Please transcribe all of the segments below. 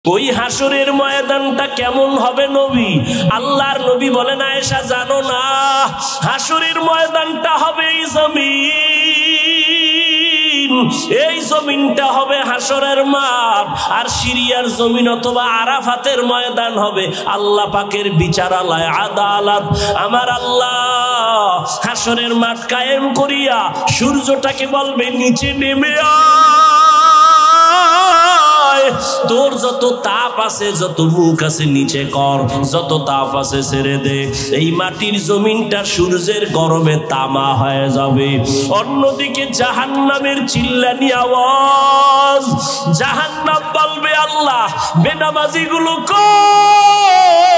ওই হাসরের ময়দানটা কেমন হবে নবী? আল্লাহর নবী বলেন, আয়েশা জানো না, হাসরের ময়দানটা হবে এই জমিন, এই জমিনটা হবে হাসরের মাঠ, আর সিরিয়ার জমিন অথবা আরাফাতের ময়দান হবে আল্লাহ পাকের বিচারালয়, আদালত। আমার আল্লাহ হাসরের মাঠ কায়েম করিয়া সূর্যটাকে বলবে নিচে নেমে তোর যত তাপ আছে, যত মুখ আছে নিচে কর, যত তাপ আছে ছেড়ে দে। এই মাটির জমিনটা সূর্যের গরমে তামা হয়ে যাবে। অন্যদিকে জাহান্নামের চিল্লানি আওয়াজ, জাহান্নাম বলবে আল্লাহ বেনামাজি গুলো কই,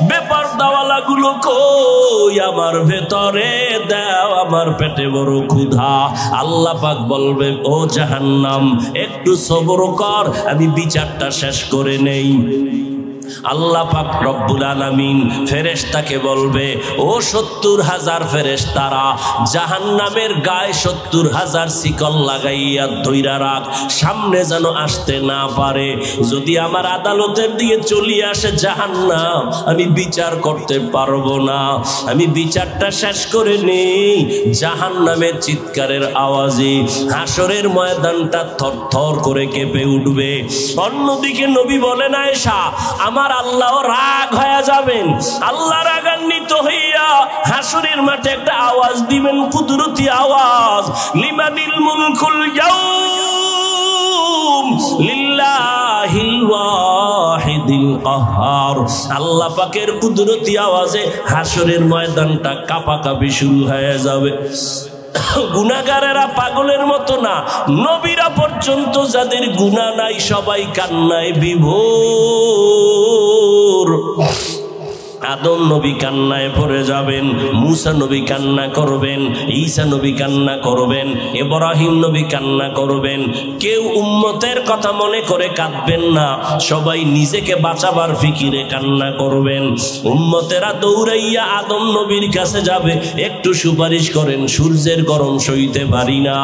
বেপরদাওয়ালা গুলো কই, আমার ভেতরে দাও, আমার পেটে বড় ক্ষুধা। আল্লাহ পাক বলবে ও জাহান্নাম একটু সবর কর, আমি বিচারটা শেষ করে নেই। আল্লাহ পাক রব্বুল আলামিন ফেরেশতাকে বলবে ও ৭০,০০০ ফেরেশতারা জাহান্নামের গায়ে ৭০,০০০ শিকল লাগাইয়া ধইরা রাখ, সামনে যেন আসতে না পারে। যদি আমার আদালতের দিকে চলিয়ে আসে জাহান্নাম, আমি বিচার করতে পারবো না, আমি বিচারটা শেষ করে নেই। জাহান্নামের চিৎকারের আওয়াজে হাসরের ময়দানটা থরথর করে কেঁপে উঠবে। অন্যদিকে নবী বলেন, আয়েশা আমার আল্লাহ রাগ হয়ে যাবেন, আল্লাহ রাগান্বিত হইয়া হাসরের মাঠে একটা আওয়াজ দিবেন, কুদরতি আওয়াজ, লিমানিল মুলকুল ইয়াউম লিল্লাহিল ওয়াহিদিল কাহ্হার। আল্লাহ পাকের কুদরতি আওয়াজে হাসরের ময়দানটা কাঁপাকাঁপি শুরু হয়ে যাবে। গুনাহগারেরা পাগলের মতো না, নবীরা পর্যন্ত যাদের গুনাহ নাই সবাই কান্নায় বিভোর। আদম নবী কান্নায় পড়ে যাবেন, মুসা নবী কান্না করবেন, ঈসা নবী কান্না করবেন, ইব্রাহিম নবী কান্না করবেন। কেউ উম্মতের কথা মনে করে কাঁদবেন না, সবাই নিজেকে বাঁচাবার ফিকিরে কান্না করবেন। উম্মতেরা দৌড়াইয়া আদম নবীর কাছে যাবে, একটু সুপারিশ করেন, সূর্যের গরম সইতে পারি না।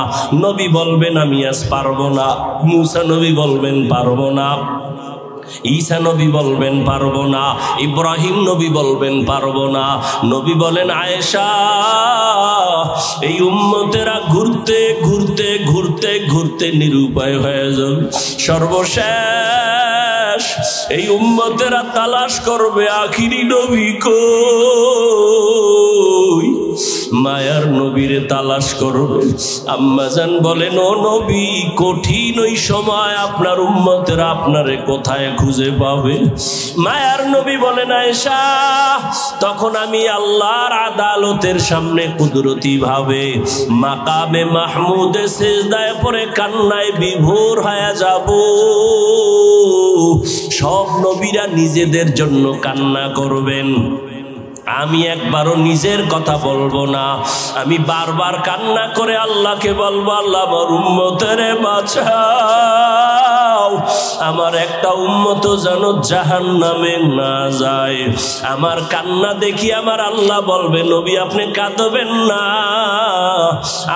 নবী বলবেন আমি আজ পারবো না, মুসা নবী বলবেন পারবো না, ঈসা নবী বলবেন পারবো না, ইব্রাহিম নবী বলবেন পারবো না। নবী বলেন আয়েশা এই উম্মতেরা ঘুরতে ঘুরতে ঘুরতে ঘুরতে নিরুপায় হয়ে যাবে। সর্বশেষ এই উম্মতেরা তালাশ করবে আখিরি নবী কই, মায়ার নবীরে তালাশ করবে। আম্মাজান বলেন ও নবী কঠিন ওই সময় আপনার উম্মতেরা আপনারে কোথায় খুঁজে পাবে? মায়ার নবী বলেন আয়েশা তখন আমি আল্লাহর আদালতের সামনে কুদরতি ভাবে মাকামে মাহমুদে সিজদায় পড়ে কান্নায় বিভোর হয়ে যাব। সব নবীরা নিজেদের জন্য কান্না করবেন, আমি একবারও নিজের কথা বলবো না, আমি বারবার কান্না করে আল্লাহকে বলবো আল্লাহ আমার উম্মতেরে বাঁচাও, আমার একটা উম্মত যেন জাহান্নামে না যায়। আমার কান্না দেখি আমার আল্লাহ বলবে নবী আপনি কাঁদবেন না,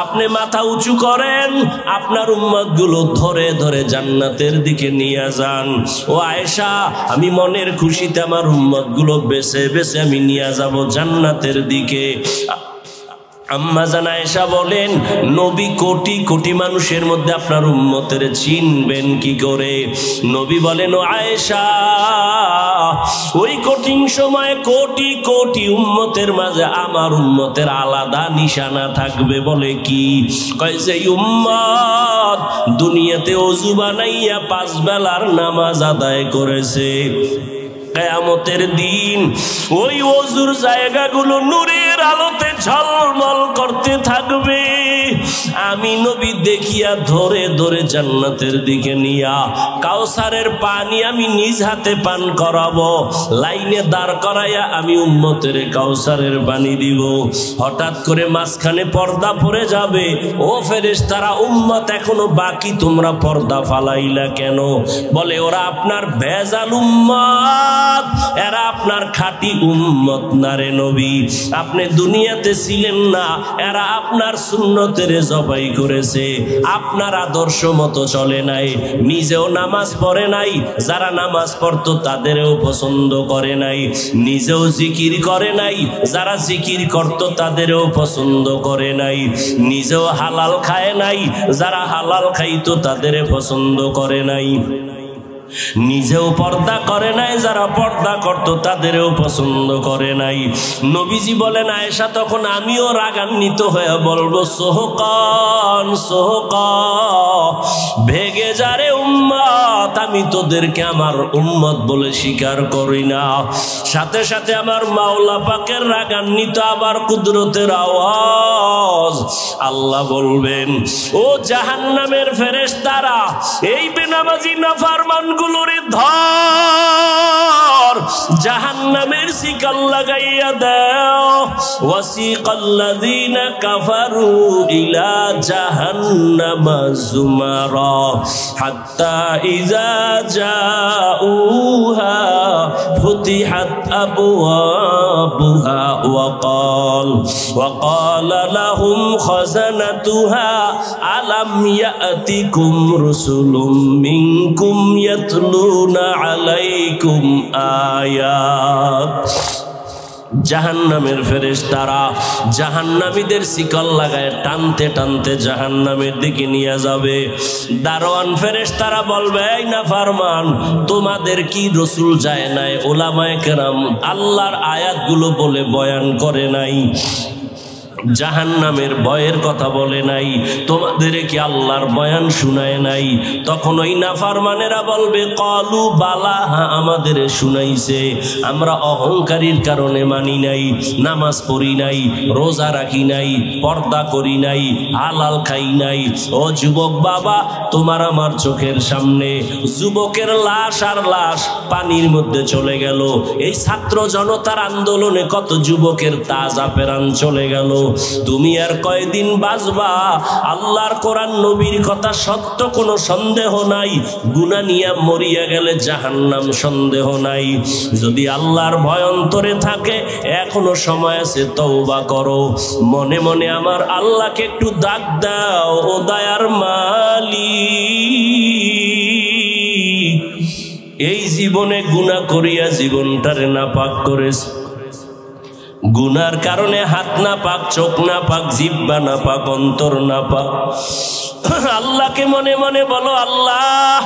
আপনি মাথা উঁচু করেন, আপনার উম্মতগুলো ধরে ধরে জান্নাতের দিকে নিয়ে যান। ও আয়েশা আমি মনের খুশিতে আমার উম্মতগুলো বেছে বেছে আমি নিয়ে যাব জান্নাতের দিকে। আম্মা জান আয়েশা বলেন নবী কোটি কোটি মানুষের মধ্যে আপনার উম্মতের চিনবেন কি করে? নবী বলেন ও আয়েশা ওই কঠিন সময়ে কোটি কোটি উম্মতের মাঝে আমার উম্মতের আলাদা নিশানা থাকবে। বলে কি? কয় যে উম্মত দুনিয়াতে ওযু বানাইয়া 5 বেলার নামাজ আদায় করেছে, কিয়ামতের দিন ওই ওযুর জায়গাগুলো নূরের আলোতে ঝলমল করতে থাকবে। আমি নবী দেখিয়া ধরে ধরে জান্নাতের দিকে নিয়া কাউসারের পানি আমি নিজ হাতে পান করাবো, লাইনে দাঁড় করাইয়া আমি উম্মতের কাউসারের পানি দিব। হঠাৎ করে মাঝখানে পর্দা পড়ে যাবে, ও ফেরেশতারা উম্মত এখনো বাকি, তোমরা পর্দা ফালাইলা কেন? বলে ওরা আপনার ভেজাল উম্মত, এরা আপনার খাঁটি উম্মত না রে নবী, আপনি দুনিয়াতে ছিলেন না, এরা আপনার সুন্নতের জবাই জবাই করেছে, আপনার আদর্শ মতো চলে নাই, নিজেও নামাজ পড়ে নাই, যারা নামাজ পড়তো তাদেরও পছন্দ করে নাই, নিজেও জিকির করে নাই, যারা জিকির করতো তাদেরও পছন্দ করে নাই, নিজেও হালাল খায় নাই, যারা হালাল খাইতো তাদের পছন্দ করে নাই, নিজেও পর্দা করে নাই, যারা পর্দা করতো তাদেরও পছন্দ করে নাই। নবীজি বলেন আয়েশা, তখন আমিও রাগান্বিত হয়ে বলবো, সোহকান সোহকা, ভেগে যারে উম্মত, আমি তোদেরকে আমার উম্মত বলে স্বীকার করি না। সাথে সাথে আমার মাওলা পাকের রাগান্বিত আবার কুদরতের আওয়াজ, আল্লাহ বলবেন, ও জাহান্নামের ফেরেশতারা, এই বেনামাজি নাফরমান গুলোরে ধর, জাহান্নামের শিকল লাগাইয়া দাও। ওয়াসিকাল্লাযীনা কাফারু ইলা জাহান্নামা যুমারা হাত্তা ইযা জাউহা ফুতিহাত আবওয়াবুহা ওয়াকালা লাহুম খাযানাতুহা আলাম ইয়াতিকুম রুসুলুম মিনকুম ইয়াতলুনা আলাইকুম আয়াত। জাহান্নামের ফেরেশতারা জাহান্নামীদের শিকল লাগায় টানতে টানতে জাহান্নামের দিকে নিয়ে যাবে। দারোয়ান ফেরেশতারা বলবে, এই নাফরমান, তোমাদের কি রসুল যায় নাই? উলামায়ে কেরাম আল্লাহর আয়াতগুলো বলে বয়ান করে নাই? জাহান্নামের ভয়ের কথা বলে নাই? তোমাদের কি আল্লাহর বয়ান শুনায় নাই? তখন ওই নাফরমানেরা বলবে, ক্বালু বালা, হ্যাঁ আমাদের শুনাইছে, আমরা অহংকারীর কারণে মানি নাই, নামাজ পড়ি নাই, রোজা রাখি নাই, পর্দা করি নাই, হালাল খাই নাই। ও যুবক বাবা, তোমার আমার চোখের সামনে যুবকের লাশ আর লাশ পানির মধ্যে চলে গেল। এই ছাত্র জনতার আন্দোলনে কত যুবকের তাজা প্রাণ চলে গেল। তুমি আর কয়দিন বাঁচবা? আল্লাহর কোরআন নবীর কথা সত্য, কোনো সন্দেহ নাই। গুনাহ নিয়ে মরিয়া গেলে জাহান্নাম, সন্দেহ নাই। যদি আল্লাহর ভয় অন্তরে থাকে, এখনো সময় আছে, তওবা করো। মনে মনে আমার আল্লাহকে একটু ডাক দাও, ও দয়ার মালিক, এই জীবনে গুনাহ করিয়া জীবনটারে নাপাক করেছে। গুনার কারণে হাত না পাক, চোখ না পাক, জিহ্বা না পাক, অন্তর না পাক। আল্লাহকে মনে মনে বলো, আল্লাহ,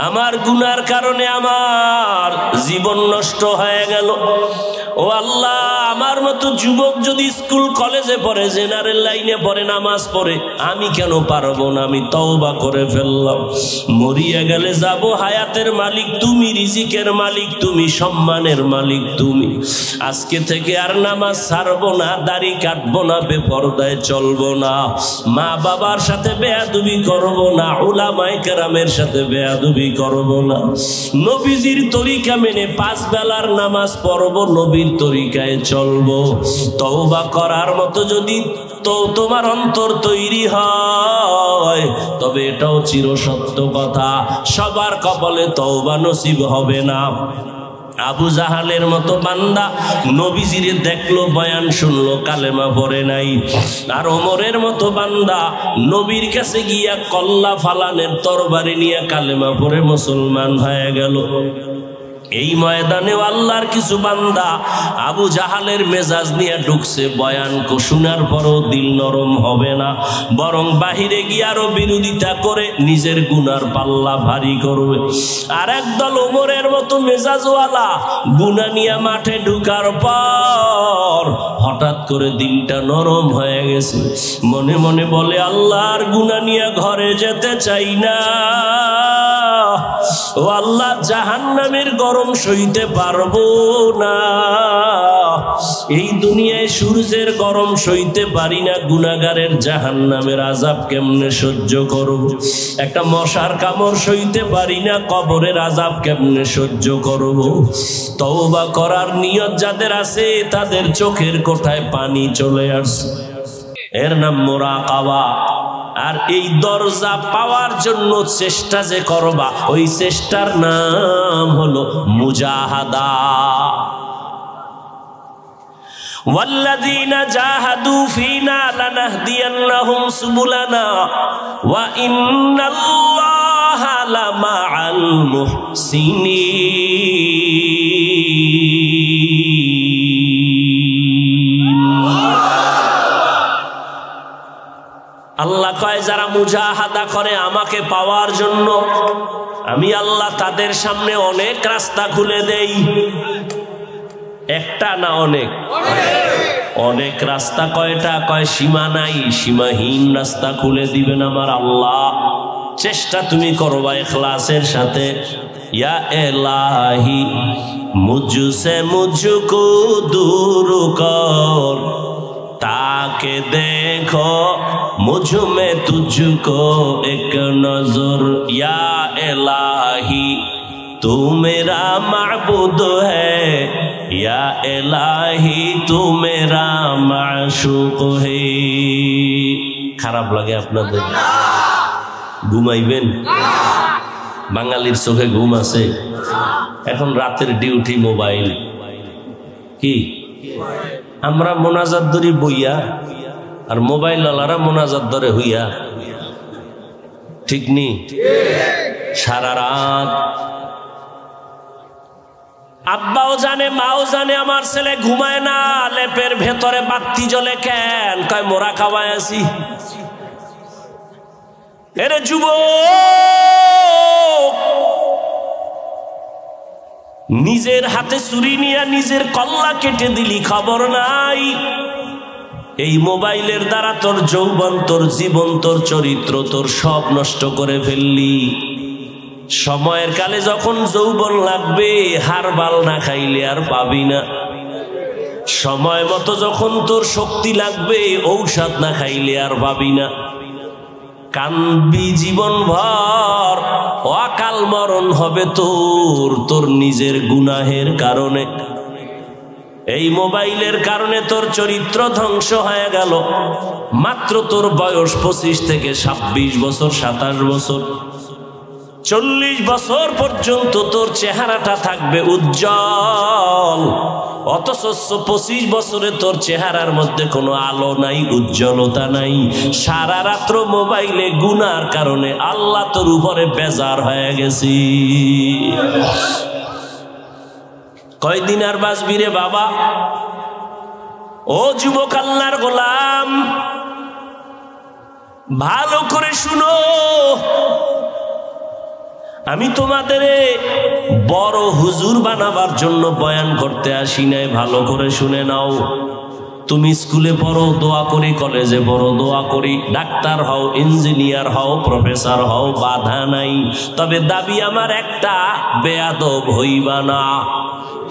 আমার গুনার কারণে আমার জীবন নষ্ট হয়ে গেল। ও আল্লাহ, আমার মতো যুবক যদি স্কুল কলেজে পড়ে, জেনারেল লাইনে পড়ে, নামাজ পড়ে, আমি কেন পারবো না? আমি তওবা করে ফেললাম। মরিয়া গেলে যাব, হায়াতের মালিক তুমি, রিজিকের মালিক তুমি, সম্মানের মালিক তুমি। আজকে থেকে আর নামাজ ছাড়বো না, দাড়ি কাটবো না, বেপরদায় চলবো না, মা বাবার সাথে বেয়াদবি করবো না, উলামায়ে কেরামের সাথে বেয়াদবি করবো না, নবীজির তরিকা মেনে 5 বেলার নামাজ পড়বো, নবীর তরিকায় চলবো। তওবা করার মতো যদি তোমার অন্তর তৈরি হয়, তবে এটাও চিরসত্য কথা, সবার কপালে তওবা নসিব হবে না। আবু জাহালের মতো বান্দা নবীজিরে দেখলো, বয়ান শুনলো, কালেমা পড়ে নাই। আর ওমরের মতো বান্দা নবীর কাছে গিয়া কল্লা ফালানের তরবারি নিয়ে কালেমা পড়ে মুসলমান হয়ে গেল। এই ময়দানেও আল্লাহর কিছু বান্দা আবু জাহালের মেজাজ নিয়ে ঢুকছে, বয়ান শোনার পরও দিল নরম হবে না, বরং বাহিরে গিয়ে আরো বিরোধিতা করে নিজের গুনার পাল্লা ভারী করবে। আর একদল ওমরের মতো মেজাজওয়ালা গুনাহ নিয়ে মাঠে ঢুকার পর হঠাৎ করে দিলটা নরম হয়ে গেছে, মনে মনে বলে, আল্লাহর গুনাহ নিয়ে ঘরে যেতে চাই না। ও আল্লাহ, জাহান্নামের গরম সইতে পারবো না, এই দুনিয়ায় সূর্যের গরম সইতে পারি না, গুনাহগারের জাহান্নামের আযাব কেমনে সহ্য করব? একটা মশার কামড় সইতে পারি না, কবরের আযাব কেমনে সহ্য করব? তওবা করার নিয়ত যাদের আছে, তাদের চোখের কোঠায় পানি চলে আসে। এর নাম মুরাকাবা। আর এই দরজা পাওয়ার জন্য চেষ্টা যে করবা, ওই চেষ্টার নাম হলো মুজাহাদা। ওয়াল্লাযীনা জাহাদু ফীনা লানাহদিয়ান্নাহুম সুবুলানা ওয়া ইন্নাল্লাহা লামাআল মুহসিনিন। আল্লাহ কয় যারা মুজাহাদা করে আমাকে পাওয়ার জন্য, আমি আল্লাহ তাদের সামনে অনেক রাস্তা খুলে দেই। একটা না অনেক, অনেক রাস্তা। কয়টা? কয় সীমা নাই, সীমাহীন রাস্তা খুলে দিবেন আমার আল্লাহ। চেষ্টা তুমি করবা ইখলাসের সাথে। ইয়া ইলাহি মুঝসে মুঝকো দূর কর, তাকে দেখো মুঝ মে তুঝকো এক নজর। ইয়া ইলাহি तू मेरा माबूद है, या इलाही तू मेरा माशूक है। খারাপ লাগে আপনাদের? ঘুমাইবেন? বাঙালির চোখে ঘুম আছে? এখন রাতের ডিউটি মোবাইল। কি আমরা মোনাজাত ধরি বইয়া, আর মোবাইল ওয়ালারা মোনাজাত ধরে হইয়া, ঠিক নি? সারা রাত আব্বাও জানে মাও জানে আমার ছেলে ঘুমায় না, লেপের ভেতরে বাতি জ্বলে কেন? কয় মোরা খাওয়ায় আছি। এরে যুবক, নিজের হাতে ছুরি নিয়ে নিজের কল্লা কেটে দিলি, খবর নাই। এই মোবাইলের দ্বারা তোর যৌবন, তোর জীবন, তোর চরিত্র, তোর সব নষ্ট করে ফেললি। সময়ের কালে যখন যৌবন লাগবে, হারবাল না খাইলে আর পাবি না। সময় মতো যখন তোর শক্তি লাগবে, ঔষধ না খাইলে আর পাবি না। কানবি জীবন ভর, অকাল মরণ হবে তোর, তোর নিজের গুনাহের কারণে। এই মোবাইলের কারণে তোর চরিত্র ধ্বংস হয়ে গেল। মাত্র তোর বয়স 25 থেকে 26 বছর, 27 বছর, 40 বছর পর্যন্ত তোর চেহারাটা থাকবে উজ্জ্বল, অথচ 25 বছরে তোর চেহারার মধ্যে কোনো আলো নাই, উজ্জ্বলতা নাই। সারা রাত্র মোবাইলে গুনার কারণে আল্লাহ তোর উপরে বেজার হয়ে গেছি। কয়দিন আর বাঁচবি রে বাবা? ও যুবক আল্লাহর গোলাম, ভালো করে শুনো। আমি তোমাদের বড় হুজুর বানাবার জন্য বয়ান করতে আসি নাই, ভালো করে শুনে নাও। তুমি স্কুলে পড়ো, দোয়া করি, কলেজে পড়ো, দোয়া করি, ডাক্তার হও, ইঞ্জিনিয়ার হও, প্রফেসর হও, বাধা নাই। তবে দাবি আমার একটা, বেয়াদব হইবা না।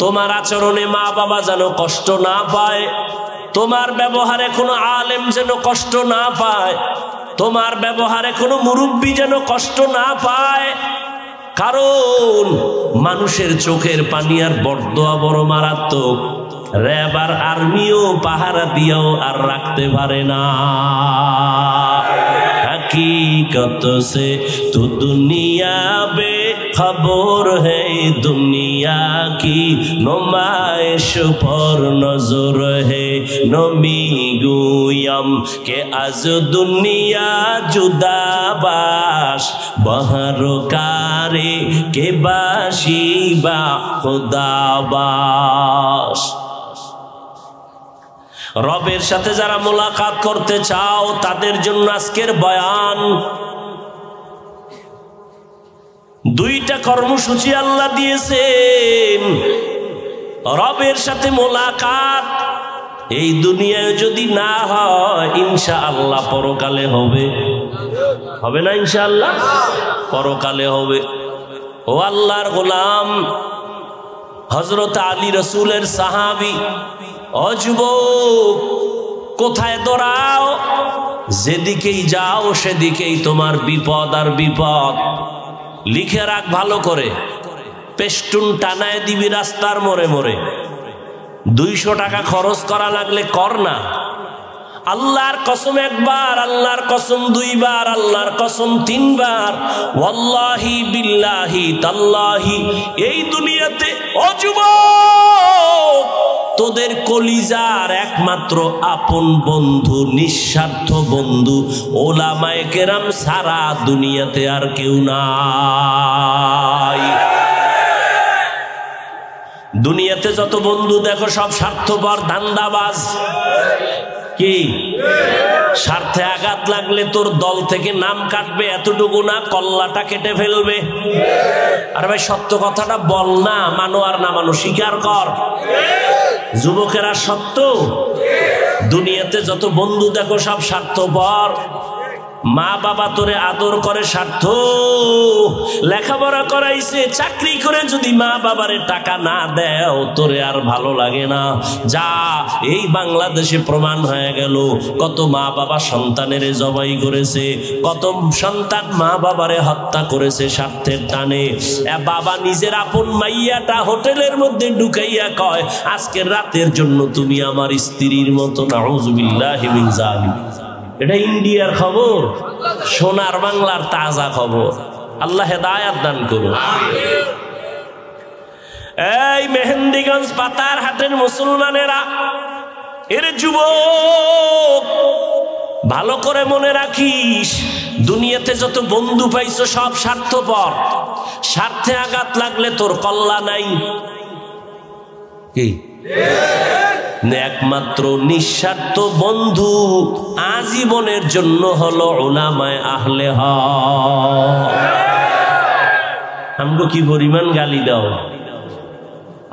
তোমার আচরণে মা বাবা যেন কষ্ট না পায়, তোমার ব্যবহারে কোনো আলেম যেন কষ্ট না পায়, তোমার ব্যবহারে কোনো মুরব্বী যেন কষ্ট না পায়। কারণ মানুষের চোখের পানি আর বরদোয়া বড় মারাত্মক। র্যাব আর আর্মিও পাহারা দিয়েও আর রাখতে পারে না। हकीकत से तो दुनिया बेखबर है, दुनिया की नुमाइश पर नजर है। नमी गुयम के आज दुनिया जुदा बाश, बहरकारे के बाशी बा खुदा बाश। রবের সাথে যারা মোলাকাত করতে চাও তাদের জন্য আজকের বয়ান। দুইটা কর্মসূচি আল্লাহ দিয়েছেন। রবের সাথে মোলাকাত এই দুনিয়ায় যদি না হয়, ইনশাআল্লাহ পরকালে হবে। হবে না ইনশাআল্লাহ? পরকালে হবে। ও আল্লাহর গোলাম, হযরত আলী রাসূলের সাহাবী, ও যুবক, কোথায় দৌড়াও? যেদিকেই যাও সেদিকেই তোমার বিপদ আর বিপদ। লিখে রাখ ভালো করে, পেস্টুন টানায় দিবি রাস্তার মোড়ে মোড়ে। 200 টাকা খরচ করা লাগলে কর না। আল্লাহর কসম একবার, আল্লাহর কসম 2 বার, আল্লাহর কসম 3 বার, ওয়াল্লাহি বিল্লাহি তাল্লাহি, এই দুনিয়াতে ও যুবক তোদের কলিজার একমাত্র আপন বন্ধু, নিঃস্বার্থ বন্ধু ওলামায়ে কেরাম সারা দুনিয়াতে আর কেউ নাই। দুনিয়াতে যত বন্ধু দেখো সব স্বার্থপর, ধান্দাবাজ। কি স্বার্থে আঘাত লাগলে তোর দল থেকে নাম কাটবে, এতটুকু না কল্লাটা কেটে ফেলবে। আর ভাই সত্য কথাটা বল না, মানো আর না মানো স্বীকার কর। যুবকেরা সত্য, দুনিয়াতে যত বন্ধু দেখো সব স্বার্থপর। মা বাবা তোরে আদর করে স্বার্থ, লেখাপড়া করাইছে, চাকরি করে যদি মা বাবারে টাকা না দেও তোরে আর ভালো লাগে না। যা এই বাংলাদেশে প্রমাণ হয়ে গেল, কত মা বাবা সন্তানের জবাই করেছে, কত সন্তান মা বাবারে হত্যা করেছে স্বার্থের টানে। বাবা নিজের আপন মাইয়াটা হোটেলের মধ্যে ঢুকাইয়া কয় আজকের রাতের জন্য তুমি আমার স্ত্রীর মতো। নাউযুবিল্লাহি মিন যালিক। এটা ইন্ডিয়ার খবর, সোনার বাংলার তাজা খবর। আল্লাহ হেদায়াত দান করুন। এই মেহেন্দিগঞ্জ পাতার হাটের মুসলমানেরা, এর যুবক ভালো করে মনে রাখিস, দুনিয়াতে যত বন্ধু পাইছো সব স্বার্থপর। স্বার্থে আঘাত লাগলে তোর কল্লা নাই। কি একমাত্র নিঃস্বার্থ বন্ধু আজীবনের জন্য হলো উলামায়ে আহলে হক। আমগো কি পরিমাণ গালি দাও,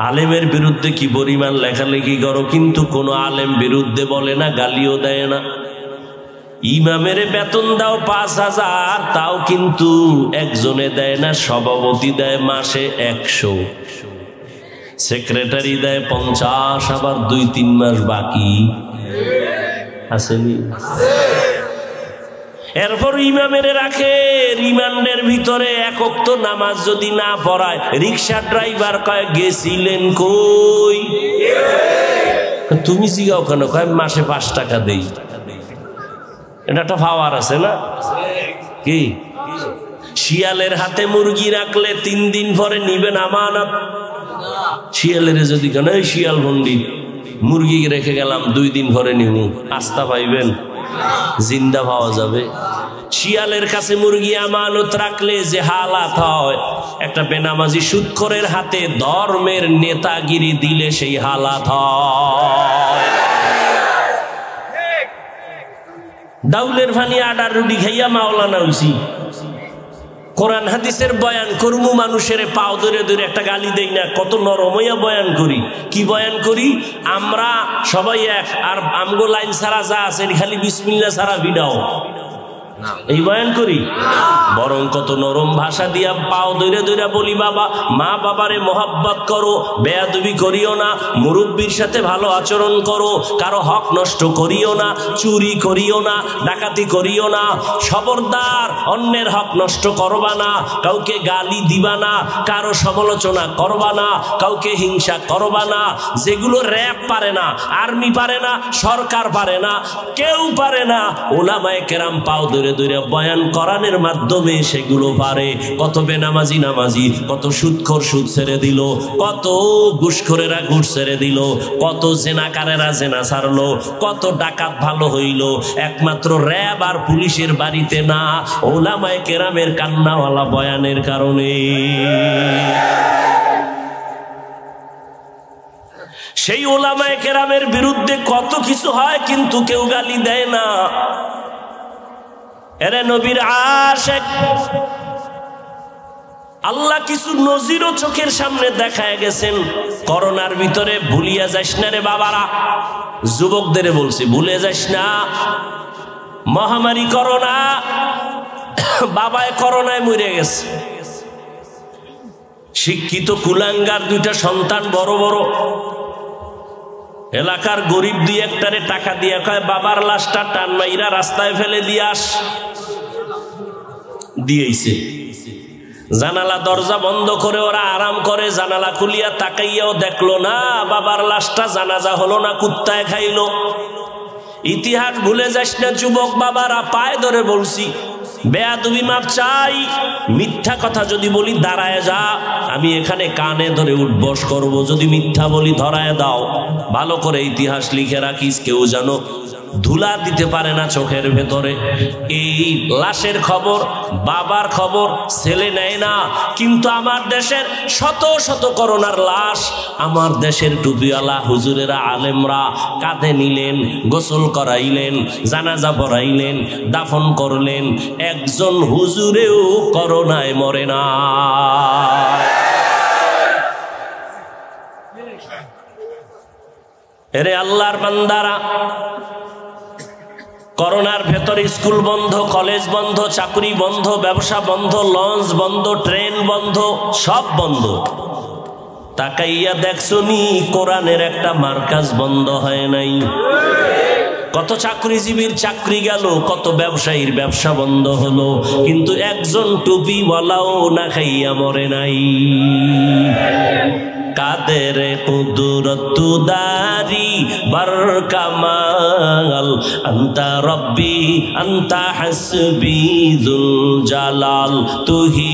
আলেমের বিরুদ্ধে কি পরিমাণ লেখালেখি করো, কিন্তু কোনো আলেম বিরুদ্ধে বলে না, গালিও দেয় না। ইমামের বেতন দাও ৫,০০০, তাও কিন্তু একজনে দেয় না, সভাপতি দেয় মাসে ১০০, সেক্রেটারি দেয় ৫০, আবার ২-৩ মাস বাকি আসেনি। এরপর ইমামের রাখে রিমান্ডের ভিতরে, এক ওয়াক্ত নামাজ যদি না পড়ায়, রিক্সা ড্রাইভার কয় গেছিলেন কই? তুমি জিগাও কেন? কয় মাসে ৫ টাকা দেই। এটা একটা পাওয়ার আছে না? কি শিয়ালের হাতে মুরগি রাখলে ৩ দিন পরে নিবেন আমানত। শিয়ালের যদি কেন শিয়াল পণ্ডিত মুরগি রেখে গেলাম ২ দিন পরে নিব, আস্থা পাইবেন? জিন্দা পাওয়া যাবে? শিয়ালের কাছে মুরগি আমানত রাখলে যে হালাত হয়, একটা বেনামাজি সুদখোরের হাতে ধর্মের নেতাগিরি দিলে সেই হালাত হয়। ডাউলের ভানি আডার রুটি খাইয়া মাওলানা হইছি, কোরআন হাদিসের বয়ান করমু, মানুষের পাও ধরে ধরে একটা গালি দেই না, কত নরম হইয়া বয়ান করি। কি বয়ান করি? আমরা সবাই এক, আর আমগো লাইন ছাড়া যা আছে খালি বিসমিল্লাহ ছাড়া ভিড়াও, এই বয়ান করি। বরং কত নরম ভাষা দিয়া পাও ধরে ধরে বলি, বাবা মা বাবারে মহব্বত করো, বেয়াদবি করিও না, মুরব্বীর সাথে ভালো আচরণ করো, কারো হক নষ্ট করিও না, চুরি করিও না, ডাকাতি করিও না, খবরদার অন্যের হক নষ্ট করবা না, কাউকে গালি দিবা না, কারো সমালোচনা করবা না, কাউকে হিংসা করবা না। যেগুলো র‍্যাব পারে না, আর্মি পারে না, সরকার পারে না, কেউ পারে না, উলামায়ে কেরাম পাও ধরে ধরে বয়ান করানোর মাধ্যমে সেগুলো পারে। কত বেনামাজি নামাজি, কত সুদখোর সুদ ছেড়ে দিল, কত ঘুষখোরেরা ঘুষ ছেড়ে দিল, কত জেনাকারেরা জেনা ছাড়লো, কত ডাকাত ভালো হইল, একমাত্র র‍্যাব আর পুলিশের বাড়িতে না, উলামায়ে কেরামের কান্নাওয়ালা বয়ানের কারণে। সেই উলামায়ে কেরামের বিরুদ্ধে কত কিছু হয়, কিন্তু কেউ গালি দেয় না। এরে নবীর আশিক, আল্লাহ কিছু নজিরও চোখের সামনে দেখায় গেছেন। করোনার ভিতরে ভুলিয়া যাস না রে বাবারা, যুবকদের বলছি ভুলে যাস না, মহামারী করোনা, বাবায় করোনায় মরে গেছে। শিক্ষিত কুলাঙ্গার 2টা সন্তান, বড় বড়, এলাকার গরিব 2-1টারে টাকা দিয়া কয় বাবার লাশটা টান মাইরা রাস্তায় ফেলে দিয়াস। দিয়েছে। জানালা দরজা বন্ধ করে ওরা আরাম করে, জানালা খুলিয়া তাকাইয়াও দেখলো না বাবার লাশটা, জানাজা হলো না, কুত্তায় খাইলো। ইতিহাস ভুলে যাস না যুবক বাবারা, পায়ে ধরে বলছি, বেয়াদবি মাপ চাই। মিথ্যা কথা যদি বলি দাঁড়ায় যা, আমি এখানে কানে ধরে উঠবস করব। যদি মিথ্যা বলি ধরায় দাও। ভালো করে ইতিহাস লিখে রাখিস, কেউ যেন ধুলা দিতে পারে না চোখের ভেতরে। এই লাশের খবর, বাবার খবর ছেলে নেয় না, কিন্তু আমার দেশের শত শত করোনার লাশ আমার দেশের টুপিওয়ালা হুজুরেরা, আলেমরা কাঁধে নিলেন, গোসল করাইলেন, জানাজা পড়াইলেন, দাফন করলেন। একজন হুজুরেও করোনায় মরে না। এরে আল্লাহর বান্দারা, করোনার ভেতর স্কুল বন্ধ, কলেজ বন্ধ, চাকরি বন্ধ, ব্যবসা বন্ধ, লঞ্চ বন্ধ, ট্রেন বন্ধ, সব বন্ধ। তাকাইয়া দেখছনি কোরআনের একটা মার্কাজ বন্ধ হয় নাই। কত চাকরিজীবীর চাকরি গেল, কত ব্যবসায়ীর ব্যবসা বন্ধ হলো, কিন্তু একজন টুপিওয়ালাও না খাইয়া মরে নাই। কাদের কুদরতুদারি বরকামাল, আন্তা রব্বি আন্তা হাসবি যুল জালাল, তুহি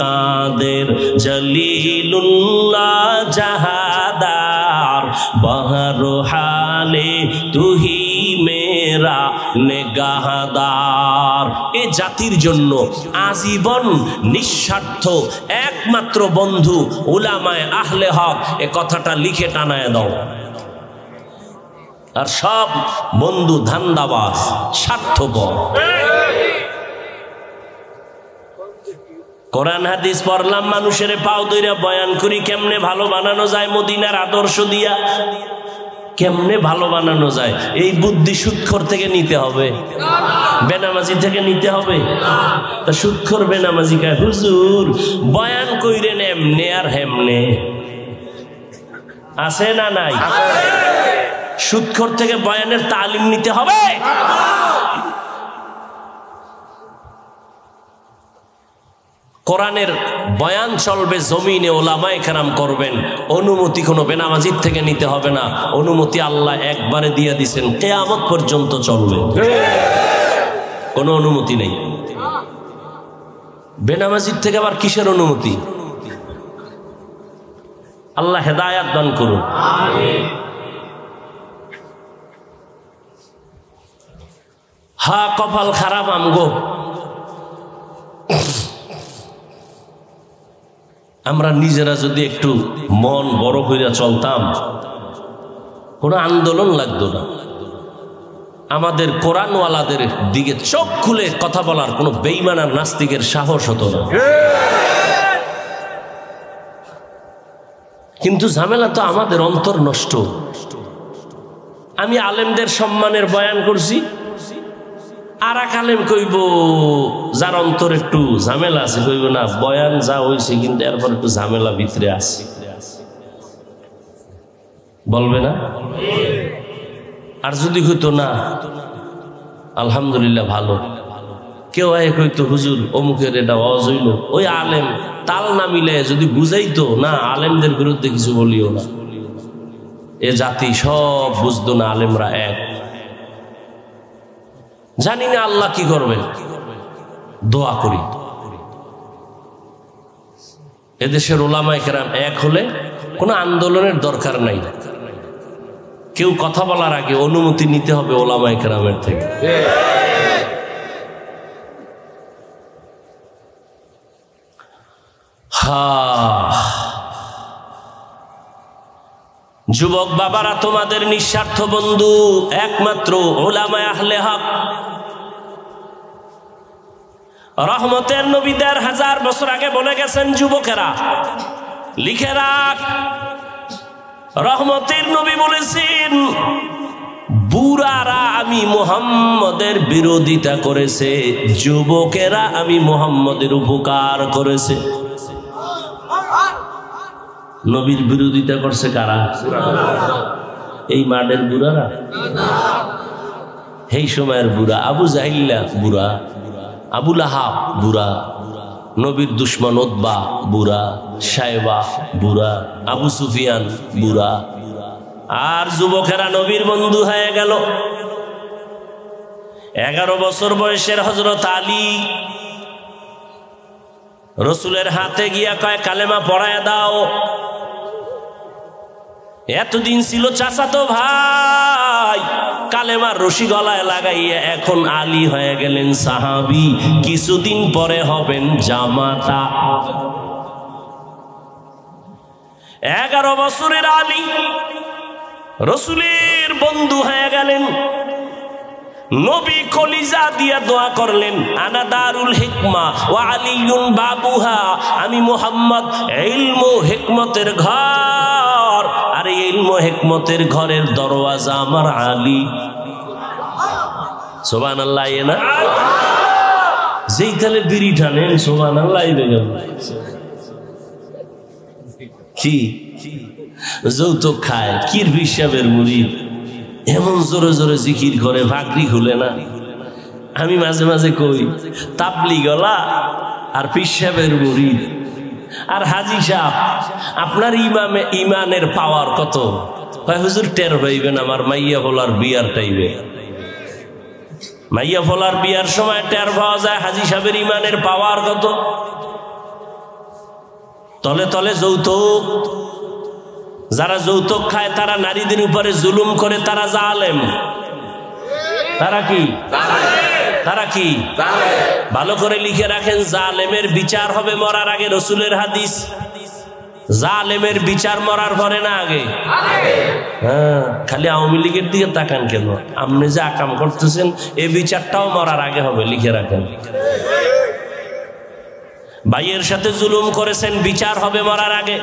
কাদের জলিলুল্লাহ জাহাদার, বহর হালে তুহি মেরা নেগাহদার। এ জাতির জন্য আজীবন নিঃস্বার্থ একমাত্র বন্ধু উলামায়ে আহলে হক। এ কথাটা লিখে টানায় দাও। আর সব বন্ধু ধান্দাবাজ, স্বার্থপর। কোরআন হাদিস পড়লাম, মানুষের পাও দইরা বয়ান করি কেমনে ভালো বানানো যায় মদিনার আদর্শ দিয়া। কেমনে ভালো বানানো যায় এই বুদ্ধি সুদখোর থেকে নিতে হবে, বেনামাজি থেকে নিতে হবে। তা সুদখোর বেনামাজি কয় হুজুর বয়ান কইরেন এমনে আর হেমনে, আছে না নাই? সুদখোর থেকে বয়ানের তালিম নিতে হবে। কোরআনের বয়ান চলবে জমিনে, ওলামায়ে কেরাম করবেন। অনুমতি কোনো বেনামাজির থেকে নিতে হবে না, অনুমতি আল্লাহ একবারে দিয়ে দিয়েছেন, কিয়ামত পর্যন্ত চলবে, কোনো অনুমতি নেই। বেনামাজির থেকে আবার কিসের অনুমতি? আল্লাহ হেদায়াত দান করুন। হা কপাল খারাপ আমগো, আমরা নিজেরা যদি একটু মন বড় হইয়া চলতাম, কোনো আন্দোলন লাগতো না। আমাদের কোরআনওয়ালাদের দিকে চোখ খুলে কথা বলার কোনো বেঈমান আর নাস্তিকের সাহস হতো না। কিন্তু ঝামেলা তো আমাদের অন্তর নষ্ট। আমি আলেমদের সম্মানের বয়ান করছি, আর এক আলেম কইব যার অন্তর একটু ঝামেলা আছে, কইব না বয়ান যা হয়েছে কিন্তু এরপর একটু ঝামেলা ভিতরে আছে, বলবে না? আর যদি হইতো না আলহামদুলিল্লাহ ভালো, কেউ আয় কইতো হুজুর অমুকের এটা ওয়াজ হইল, ওই আলেম তাল না মিলে যদি বুঝাইতো না আলেমদের বিরুদ্ধে কিছু বলিও না, এ জাতি সব বুঝতো না আলেমরা এক। জানি না আল্লাহ কি করবেন, দোয়া করি এদেশের ওলামায়ে কেরাম এক হলে কোনো আন্দোলনের দরকার নাই। কেউ কথা বলার আগে অনুমতি নিতে হবে ওলামায়ে কেরামের থেকে। যুবক বাবারা, তোমাদের নিঃস্বার্থ বন্ধু একমাত্র উলামায়ে আহলে হক। রহমতের নবী ১৫০০ বছর আগে বলে গেছেন, যুবকেরা লিখে রাখ, রহমতের নবী বলেছেন বুড়ারা আমি মুহাম্মদের বিরোধিতা করেছে, যুবকেরা আমি মুহাম্মদের উপকার করেছে। নবীর বিরোধিতা করছে কারা? এই মাঠের বুড়ারা, এই সময়ের বুড়া। আবু জাহিল্লা বুড়া, আবু লাহাব বুড়া, নবীর দুশ্মন উতবা বুড়া, সাইবা বুড়া, আবু সুফিয়ান বুড়া, আর যুবকেরা নবীর বন্ধু হয়ে গেল। 11 বছর বয়সের হযরত আলী রসুলের হাতে গিয়া কয় কালেমা পড়ায় দাও। এতদিন ছিল চাচাতো ভাই, কালেমার রশি গলায় লাগাইয়া এখন আলী হয়ে গেলেন সাহাবী, কিছুদিন পরে হবেন জামাতা। 11 বছরের আলী রসুলের বন্ধু হয়ে গেলেন। নবী কলিজা দিয়া দোয়া করলেন, আনা দারুল হিকমা ওয়া আলিয়ুন বাবুহা, আমি মুহাম্মদ ইলম ও হিকমতের ঘর, আর এই ইলম ও হিকমতের ঘরের দরওয়াজা আমার আলী। সুবহানাল্লাহ। না যেই তালে বিড়ি টানেন সুবহানাল্লাহ বেগম কি যৌতুক খায়, কির হিসাবের মুরিদ, এমন জোরে জোরে জিকির করে ভাগরি খুলে না। আমি মাঝে মাঝে কই তাবলিগলা আর পিসাবের মুরিদ আর হাজি সাহেব, আপনার ইমানের পাওয়ার কত? হুজুর টের পাইবেন আমার মাইয়া ফলার বিয়ার টাইবে। মাইয়া ফলার বিয়ার সময় টের পাওয়া যায় হাজি সাহেবের ইমানের পাওয়ার কত। তলে তলে যৌতুক, যারা যৌতুক খায় তারা নারীদের উপরে জুলুম করে, তারা জালেম। তারা কি? তারা কি? ভালো করে লিখে রাখেন, জালেমের বিচার হবে মরার আগে। রসুলের হাদিস, জালেমের বিচার মরার পরে না আগে। হ্যাঁ, খালি আওয়ামী লীগের দিকে তাকান কেন? আপনি যে আকাম করতেছেন এই বিচারটাও মরার আগে হবে, লিখে রাখেন। ভাইয়ের সাথে জুলুম করেছেন, বিচার হবে মরার আগে।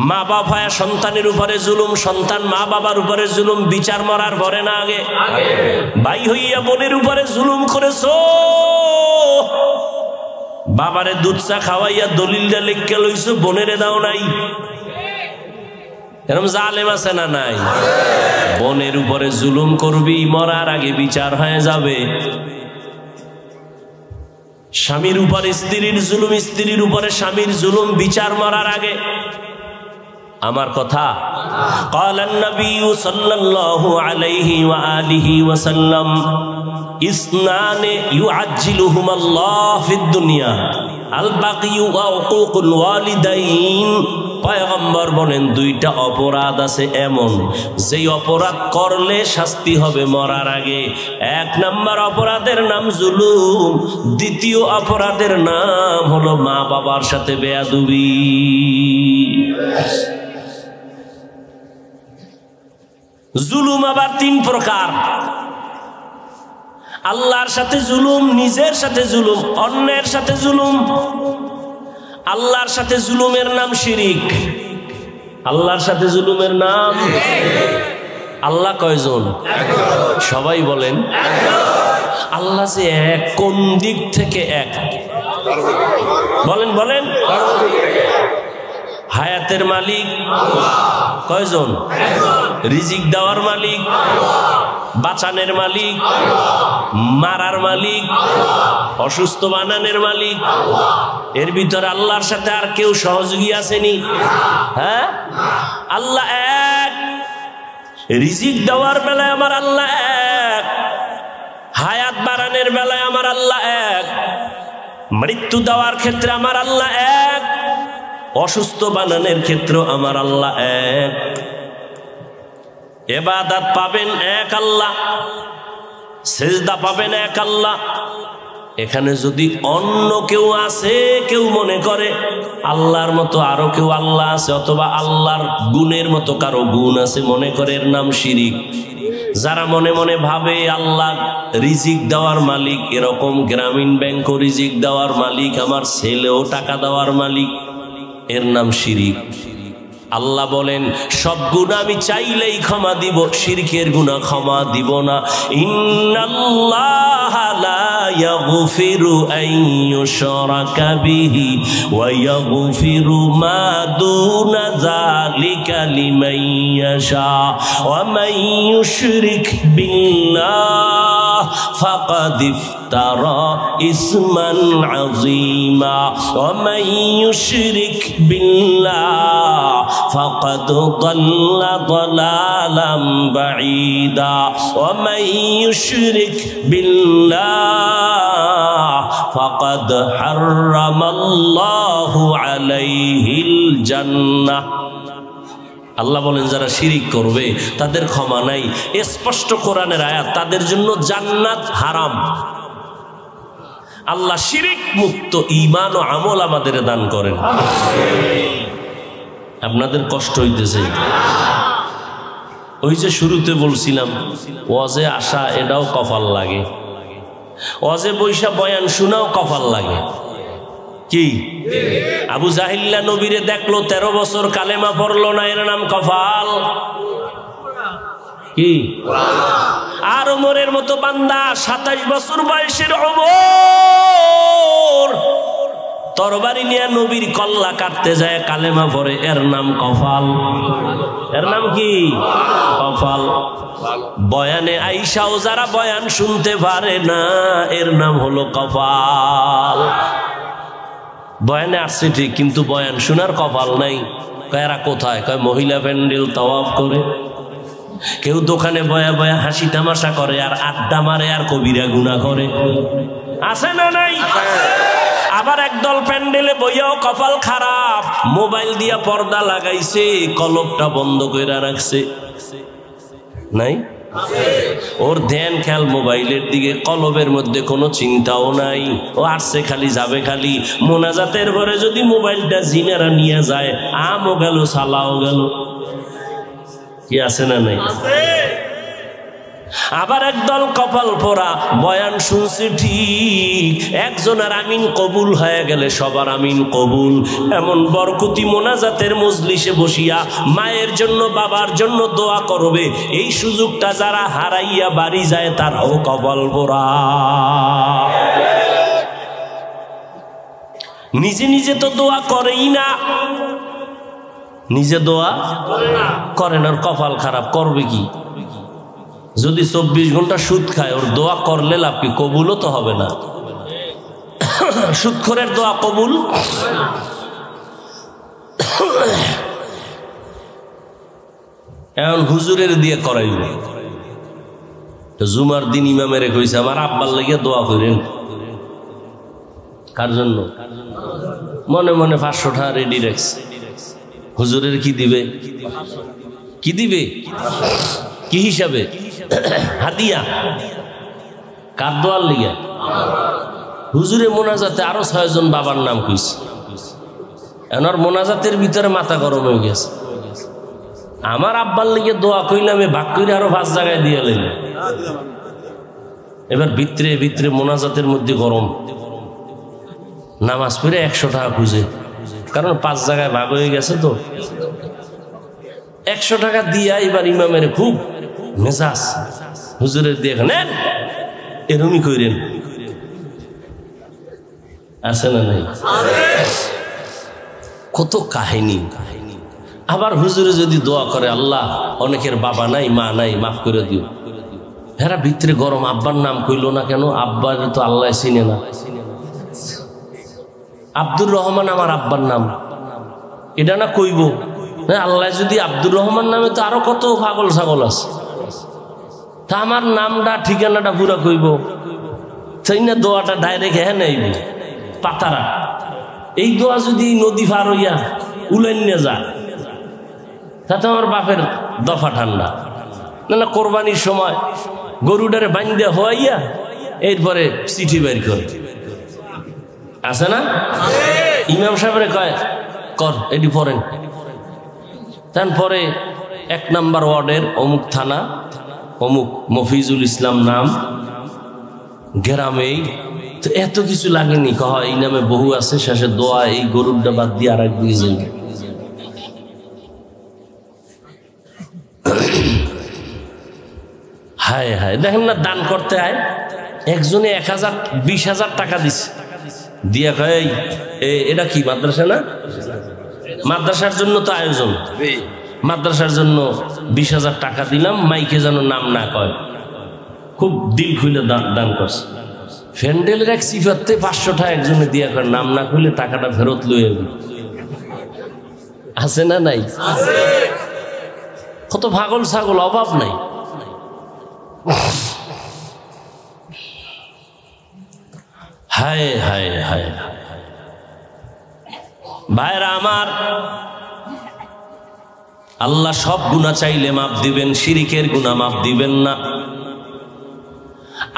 মা বাবা সন্তানের উপরে জুলুম, সন্তান মা বাবার উপরে জুলুম, বিচার মরার পরে না আগে। ভাই হইয়া বোনের উপরে জুলুম করেছো, বাবারে দুধ চা খাওয়াইয়া দলিলটা লিখে লইছো, বোনেরে দাও নাই। এরকম জালেম আছে না নাই? বোনের উপরে জুলুম করবি, মরার আগে বিচার হয়ে যাবে। স্বামীর উপরে স্ত্রীর জুলুম, স্ত্রীর উপরে স্বামীর জুলুম, বিচার মরার আগে। আমার কথা قال النبي صلى الله عليه وآله وسلم اثنان يعجلهما الله في الدنيا البغي وعقوق الوالدين। পয়গম্বর বলেন দুইটা অপরাধ আছে এমন, যেই অপরাধ করলে শাস্তি হবে মরার আগে। 1 নম্বর অপরাধের নাম জুলুম, দ্বিতীয় অপরাধের নাম হলো মা বাবার সাথে বেয়াদবি। জুলুম আবার 3 প্রকার। আল্লাহর সাথে জুলুম, নিজের সাথে জুলুম, অন্যের সাথে জুলুম। আল্লাহর সাথে জুলুমের নাম শিরিক। আল্লাহর সাথে জুলুমের নাম, আল্লাহ কয়জন? সবাই বলেন আল্লাহ যে এক, কোন দিক থেকে এক? বলেন বলেন। হায়াতের মালিক কয়জন? রিজিক দেওয়ার মালিক, বাঁচানের মালিক, মারার মালিক, অসুস্থ বানানোর মালিক। এর ভিতরে আল্লাহর সাথে আর কেউ সহযোগী আসেনি? হ্যাঁ, আল্লাহ এক। রিজিক দেওয়ার বেলায় আমার আল্লাহ এক, হায়াত বাড়ানোর বেলায় আমার আল্লাহ এক, মৃত্যু দেওয়ার ক্ষেত্রে আমার আল্লাহ এক, অসুস্থ বানানোর ক্ষেত্রে আমার আল্লাহ এক। ইবাদত পাবেন এক আল্লাহ, সিজদা পাবেন এক আল্লাহ। এখানে যদি অন্য কেউ আছে, কেউ মনে করে আল্লাহর মতো আরো কেউ আল্লাহ আছে, অথবা আল্লাহর গুণের মতো কারো গুণ আছে, মনে করে, এর নাম শিরিক। যারা মনে মনে ভাবে আল্লাহ রিজিক দেওয়ার মালিক, এরকম গ্রামীণ ব্যাংকও রিজিক দেওয়ার মালিক, আমার ছেলেও টাকা দেওয়ার মালিক, এর নাম শিরিক। আল্লাহ বলেন সব গুনাহ আমি চাইলেই ক্ষমা দিব, শিরকের গুনাহ ক্ষমা দিব না। ইন্নাল্লাহা লা ইয়াগফিরু আন ইউশরাকা বিহি ওয়া ইয়াগফিরু মা দুনা যালিকা লিমান ইয়াশা ওয়া মান ইউশরিক বিল্লাহ ফাকাদ ইফতারা ইসমান আযীমা ওয়া মান ইউশরিক বিল্লাহ فقد ضل ضلالا بعيدا ومن يشرك بالله فقد حرم الله عليه الجنة আল্লাহ বলেন যারা শিরিক করবে তাদের ক্ষমা নাই। স্পষ্ট কোরআনের আয়াত, তাদের জন্য জান্নাত হারাম। আল্লাহ শিরিক মুক্ত ঈমান ও আমল আমাদের দান করেন। আপনাদের কষ্ট হইতেছে? ওই যে শুরুতে বলছিলাম ওয়াজে আসা এটাও কপাল লাগে, ওয়াজে বৈশা বয়ান শোনাও কপাল লাগে। কি আবু জাহিল্লা নবীরে দেখলো 13 বছর কালেমা পড়লো না, এর নাম কপাল। কি আর ওমরের মতো বান্দা 27 বছর বয়সের ওমর তরবারি নিয়ে নবীর কল্লা কাটতে যায়, কালেমা পড়ে, এর নাম কপাল। এর নাম কি? কপাল। বয়ানে আইসাও যারা বয়ান শুনতে পারে না, এর নাম হলো কপাল। বয়ানে আসছে ঠিক, কিন্তু বয়ান শোনার কপাল নাই। এরা কোথায়? কয় মহিলা প্যান্ডেল তাওয়াফ করে, কেউ দোকানে বয়া বয়া হাসি তামাশা করে, আর আড্ডা মারে, আর কবিরা গুনাহ করে। আছে না নাই? আবার একদল প্যান্ডেলে বইয়াও কপাল খারাপ, মোবাইল দিয়া পর্দা লাগাইছে, কলপটা বন্ধ করে রাখছে। নাই? ওর ধ্যান খেয়াল মোবাইলের দিকে, কলবের মধ্যে কোনো চিন্তাও নাই। ও আসছে খালি, যাবে খালি। মোনাজাতের ঘরে যদি মোবাইলটা জিনেরা নিয়ে যায়, আমও গেল, সালাও গেল। কি আছে না নাই? আবার একদল কপাল পোড়া, বয়ান শুনছে ঠিক, একজনের আমিন কবুল হয়ে গেলে সবার আমিন কবুল। এমন বরকতি মোনাজাতের মজলিসে বসিয়া মায়ের জন্য, বাবার জন্য দোয়া করবে, এই সুযোগটা যারা হারাইয়া বাড়ি যায় তারাও কপাল পোড়া। নিজে নিজে তো দোয়া করেই না, নিজে দোয়া করেন, আর কপাল খারাপ। করবে কি? যদি 24 ঘন্টা সুদ খায়, ওর দোয়া করলে লাভ কি? কবুলও তো হবে না। সুদখোরের দোয়া কবুল। এখন হুজুরের দিয়ে করাইল। জুমার দিন ইমামের কইছে আমার আব্বার লাগিয়ে দোয়া করেন। কার জন্য? মনে মনে 500 টাকা রেডি রাখছে। হুজুরের কি দিবে? কি দিবে? কি হিসাবে? হাদিয়া। কার দোয়ার লিগা? হুজুরে মোনাজাতে আরো 6 জন বাবার নাম কইছে। এনার মোনাজাতের ভিতরে মাথা গরম হয়ে গেছে। আমার আব্বার লিগে দোয়া কইলে আমি ভাগ করে আরো 5 জায়গায় দিয়ে লইলাম। এবার ভিতরে ভিতরে মোনাজাতের মধ্যে গরম, নামাজ পড়ে 100 টাকা খুঁজে, কারণ 5 জায়গায় ভাগ হয়ে গেছে। তো 100 টাকা দিয়া এবার ইমামের খুব মেজাজ, হুজুরের দিয়ে নেন, এরমই কইরেন। আছে না নাই? কত কাহিনী। আবার হুজুরে যদি দোয়া করে, আল্লাহ অনেকের বাবা নাই, মা নাই, মাফ করে দিও। হেরা ভিতরে গরম, আব্বার নাম কইলো না কেন? আব্বার তো আল্লাহ চিনে না। আব্দুর রহমান আমার আব্বার নাম, এটা না কইব? আল্লাহ যদি আব্দুর রহমান নামে, তো আরো কত পাগল ছাগল আছে। তা আমার নামটা, ঠিকানাটা পুরা কইব, সেই না দোয়াটা ডাইরেক্ট হ্যাঁ নেইব পাতারা। এই দোয়া যদি নদী পার হইয়া উলাইন নিয়ে যায়, তাতে আমার বাপের দফা ঠান্ডা। না না, কোরবানির সময় গরুটারে বান্ধে হইয়া এরপরে চিঠি বের করে, আছে না? ইমাম সাহেবরে কয় কর, এটি পড়েন। তারপরে 1 নম্বর ওয়ার্ডের অমুক থানা, অমুক মফিজুল ইসলাম নাম, গ্রামেই। তো এত কিছু লাগেনি, কহ এই নামে বহু আছে, শেষে দোয়া এই গরুরটা বাদ দিয়ে আর এক দিয়ে যাই। হায় হায়, দেখেন না, দান করতে আয়, একজনে 20,000 টাকা দিচ্ছে, দিয়া কয় এটা কি মাদ্রাসা না? মাদ্রাসার জন্য তো আয়োজন, মাদ্রাসার জন্য 20,000 টাকা দিলাম, মাইকে যেন নাম না কয়। খুব দিল খুলে দান করছে। ফ্যান্ডেলের এক সিফাতে 500 টাকা একজনে দিয়া কয় নাম না খুলে টাকাটা ফেরত লইয়ে। আছে না নাই? কত পাগল ছাগল, অভাব নাই। হায় হায় হায় ভাইরা আমার, আল্লাহ সব গুনাহ চাইলে মাফ দিবেন, শিরিকের গুনাহ মাফ দিবেন না।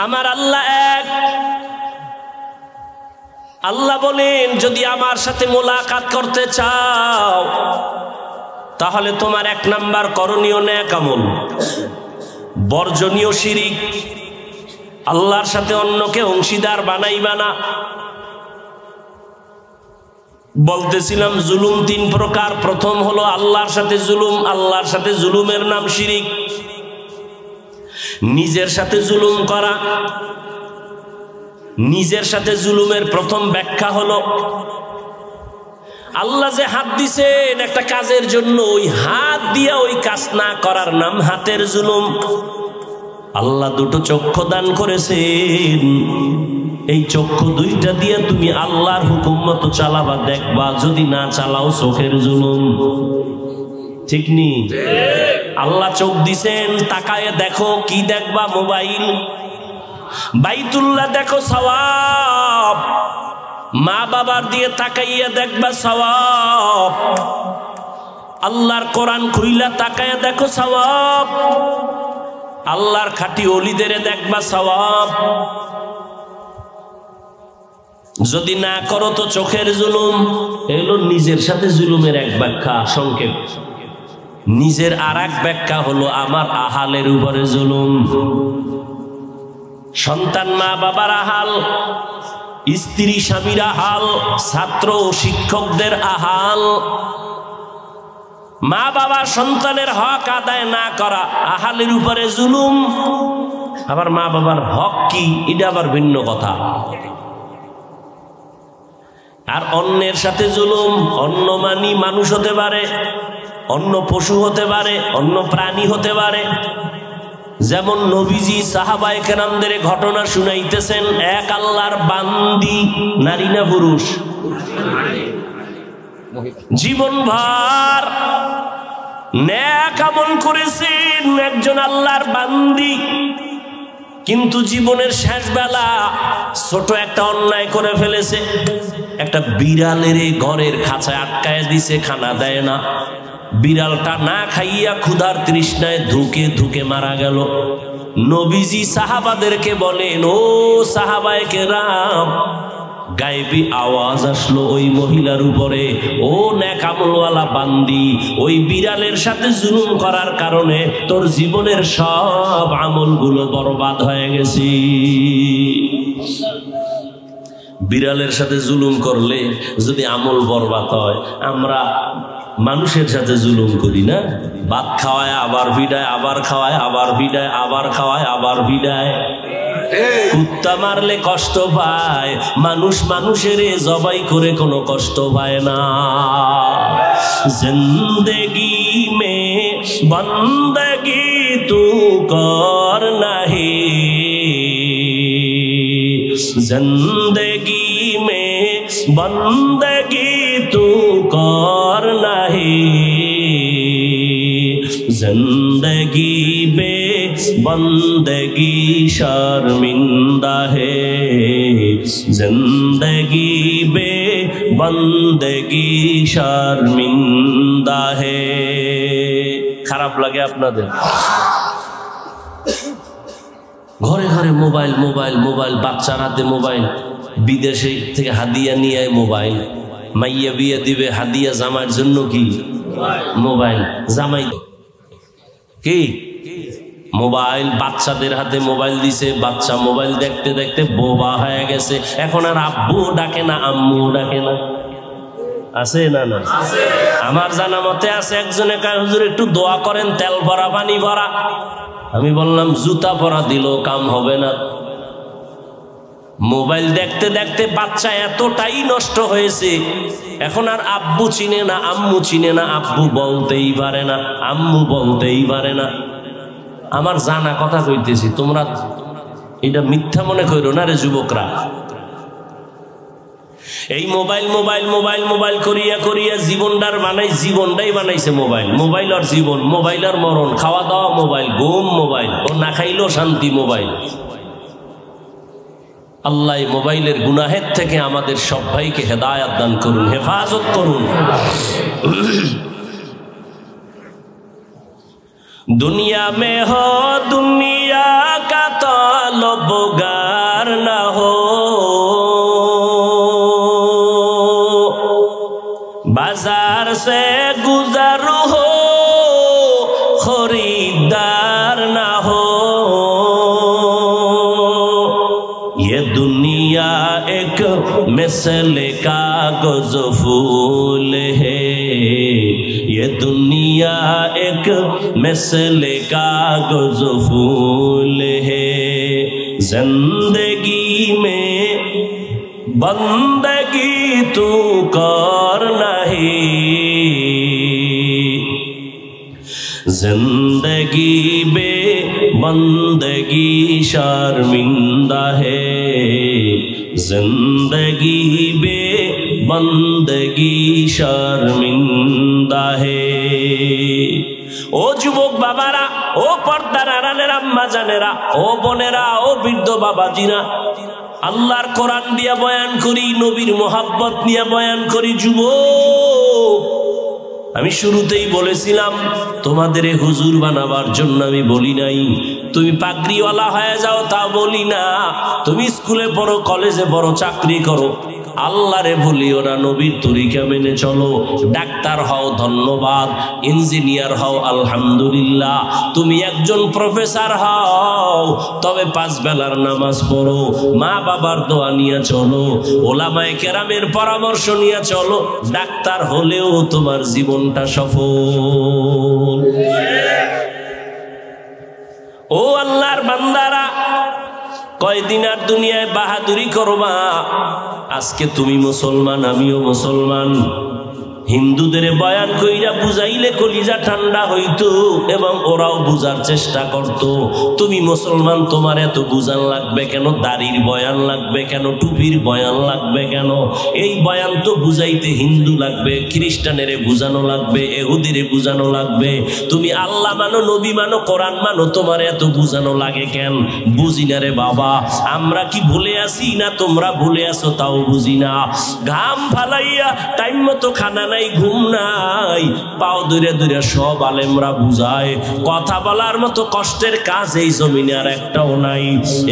আমার আল্লাহ এক। আল্লাহ বলেন, যদি আমার সাথে মোলাকাত করতে চাও তাহলে তোমার 1 নাম্বার করণীয় নেক আমল, বর্জনীয় শিরিক। আল্লাহর সাথে অন্যকে অংশীদার বানাইবা না। বলতেছিলাম জুলুম 3 প্রকার। প্রথম হলো আল্লাহর সাথে জুলুম। আল্লাহর সাথে জুলুমের নাম শিরিক। নিজের সাথে জুলুম করা। নিজের সাথে জুলুমের প্রথম ব্যাখ্যা হলো, আল্লাহ যে হাত দিছেন একটা কাজের জন্য, ওই হাত দিয়ে ওই কাজ না করার নাম হাতের জুলুম। আল্লাহ 2টো চক্ষু দান করেছেন, এই চক্ষু 2টা দিয়ে তুমি আল্লাহর হুকুম মতো চালাবা, দেখবা যদি না চালাও চোখের জুলুম। ঠিক নি? আল্লাহ চোখ দিছেন, তাকায় দেখো, কি দেখবা? মোবাইল। বাইতুল্লাহ দেখো, সওয়াব। মা বাবার দিয়ে তাকাইয়া দেখবা, সওয়াব। আল্লাহর কোরআন খুইলা তাকাইয়া দেখো, সওয়াব। আল্লাহর খাঁটি ওলিদের দেখবা, সওয়াব। যদি না করো তো চোখের জুলুম। এলো নিজের সাথে জুলুমের এক ব্যাখ্যা, সংক্ষেপ। নিজের আর এক ব্যাখ্যা হলো আমার আহালের উপরে জুলুম। সন্তান মা বাবার আহাল, স্ত্রী স্বামীর আহাল, ছাত্র শিক্ষকদের আহাল। মা বাবা সন্তানের হক আদায় না করা আহালের উপরে জুলুম। আবার মা বাবার হক কি, এটা আবার ভিন্ন কথা। আর অন্যের সাথে জুলুম, অন্য মানি মানুষ হতে পারে, অন্য পশু হতে পারে, অন্য প্রাণী হতে পারে। যেমন নবীজি সাহাবায়ে কেরামদের ঘটনা শুনাইতেছেন, এক আল্লাহর বান্দি, নারী না পুরুষ, জীবনভর নেক আমল করেছেন, একজন আল্লাহর বান্দি। কিন্তু জীবনের শেষ বেলা ছোট একটা অন্যায় করে ফেলেছে। একটা বিড়ালের ঘরের খাঁচায় আটকায় দিছে, খানা দেয় না। বিড়ালটা না খাইয়া ক্ষুধার তৃষ্ণায় ধুকে ধুকে মারা গেল। নবীজি সাহাবাদেরকে বলেন, ও সাহাবায়ে কেরাম, গায়েবী আওয়াজ আসলো ওই মহিলার উপরে, ও নেক আমলওয়ালা বান্দি, ওই বিড়ালের সাথে জুলুম করার কারণে তোর জীবনের সব আমলগুলো বরবাদ হয়ে গেছে। বিড়ালের সাথে জুলুম করলে যদি আমল বরবাদ হয়, আমরা মানুষের সাথে জুলুম করি না? ভাত খাওয়ায় আবার ভিড়ায়, আবার খাওয়ায় আবার ভিড়ায়, আবার খাওয়ায় আবার ভিড়ায়। কুত্তা মারলে কষ্ট পায়, মানুষ মানুষের জবাই করে কোনো কষ্ট পায় না। জিন্দেগি মে বন্দগি তু কর নাহি, জিন্দেগি মে বন্দগি তু কর নাহি, जिंदगी बे बंदगी शर्मिंदा है, जिंदगी बे बंदगी शर्मिंदा है। খারাপ লাগে আপনাদের? ঘরে ঘরে মোবাইল, মোবাইল, মোবাইল, বাচ্চার হাতে মোবাইল। বিদেশে থেকে হাদিয়া নিয়ে মোবাইল। মাইয়া বিয়ে দিবে, হাদিয়া জামাইয়ের জন্য কি? মোবাইল। জামাই কি? মোবাইল। বাচ্চাদের হাতে মোবাইল দিছে, বাচ্চা মোবাইল দেখতে দেখতে বোবা হয়ে গেছে। এখন আর আব্বু ডাকে না, আম্মু ডাকে না। আছে না? না, আমার জানা মতে আছে। একজনে কয়, হুজুর একটু দোয়া করেন, তেল ভরা পানি ভরা। আমি বললাম, জুতা পরা দিল কাম হবে না। মোবাইল দেখতে দেখতে বাচ্চা এতটাই নষ্ট হয়েছে, এখন আর আব্বু চিনে না, আম্মু চিনে না, আব্বু বলতেই পারে না, আম্মু বলতেই পারে না। আমার জানা কথা কইতেছি, তোমরা এটা মিথ্যা মনে করো না রে যুবকরা। এই মোবাইল মোবাইল মোবাইল মোবাইল করিয়া করিয়া জীবনটাই বানাইছে মোবাইল। মোবাইল আর জীবন, মোবাইল আর মরণ, খাওয়া দাওয়া মোবাইল, ঘুম মোবাইল, ও না খাইলেও শান্তি মোবাইল। আল্লাহ মোবাইলের গুনাহের থেকে আমাদের সব ভাইকে হেদায়াত দান করুন, হেফাজত করুন। दुनिया में हो दुनिया का तलबगार ना हो, बाजार से गुजर हो खरीदार ना हो। ये दुनिया एक मिसल कागज फूल है, ये दुनिया एक मिसल कागज फूल है। जिंदगी में बंदगी तू कर नहीं, जिंदगी बे बंदगी शर्मिंदा है, जिंदगी बे बंदगी शर्मिंदा है। ও যুবক বাবারা, ও পর্দার আড়ালের আম্মা জানেরা, ও বোনেরা, ও বৃদ্ধ বাবাজিরা, আল্লাহর কোরআন দিয়া বয়ান করি, নবীর মোহাব্বত নিয়ে বয়ান করি। যুবক, আমি শুরুতেই বলেছিলাম তোমাদের হুজুর বানাবার জন্য আমি বলি নাই তুমি পাগড়িওয়ালা হয়ে যাও, তা বলি না। তুমি স্কুলে পড়ো, কলেজে পড়ো, চাকরি করো, আল্লাহরে বলিও না, নবীর তরিকা মেনে চলো। ডাক্তার হও, ধন্যবাদ। ইঞ্জিনিয়ার হও, আলহামদুলিল্লাহ। তুমি একজন প্রফেসর হও, তবে 5 বেলার নামাজ পড়ো, মা বাবার দোয়া নিয়ে চলো, ওলামায়ে কেরামের পরামর্শ নিয়ে চলো। ডাক্তার হলেও তোমার জীবনটা সফল। ও আল্লাহর বান্দারা, কয়দিন আর দুনিয়ায় বাহাদুরি করবা? আজকে তুমি মুসলমান, আমিও মুসলমান। হিন্দুদের বয়ান কইরা বুঝাইলে কলিজা ঠান্ডা হইতো এবং ওরাও বুঝার চেষ্টা করত। তুমি মুসলমান, তোমার এত বুঝান লাগবে কেন? দাড়ির বয়ান লাগবে কেন? টুপির বয়ান লাগবে কেন? এই বয়ান তো বুঝাইতে হিন্দু লাগবে, খ্রিস্টানেরে বুঝানো লাগবে, ইহুদিরে বুঝানো লাগবে। তুমি আল্লাহ মানো, নবী মানো, কোরআন মানো, তোমার এত বুঝানো লাগে কেন? বুঝি না রে বাবা। আমরা কি ভুলে আসি না তোমরা ভুলে আসো তাও বুঝি না। ঘাম ফালাইয়া টাইম মতো খানা নাই, ঘুম নাই, পাও দূরে দূরে সব আলেমরা বুঝায়। কথা বলার মতো কষ্টের কাজ এই জমিনে আর একটাও নাই।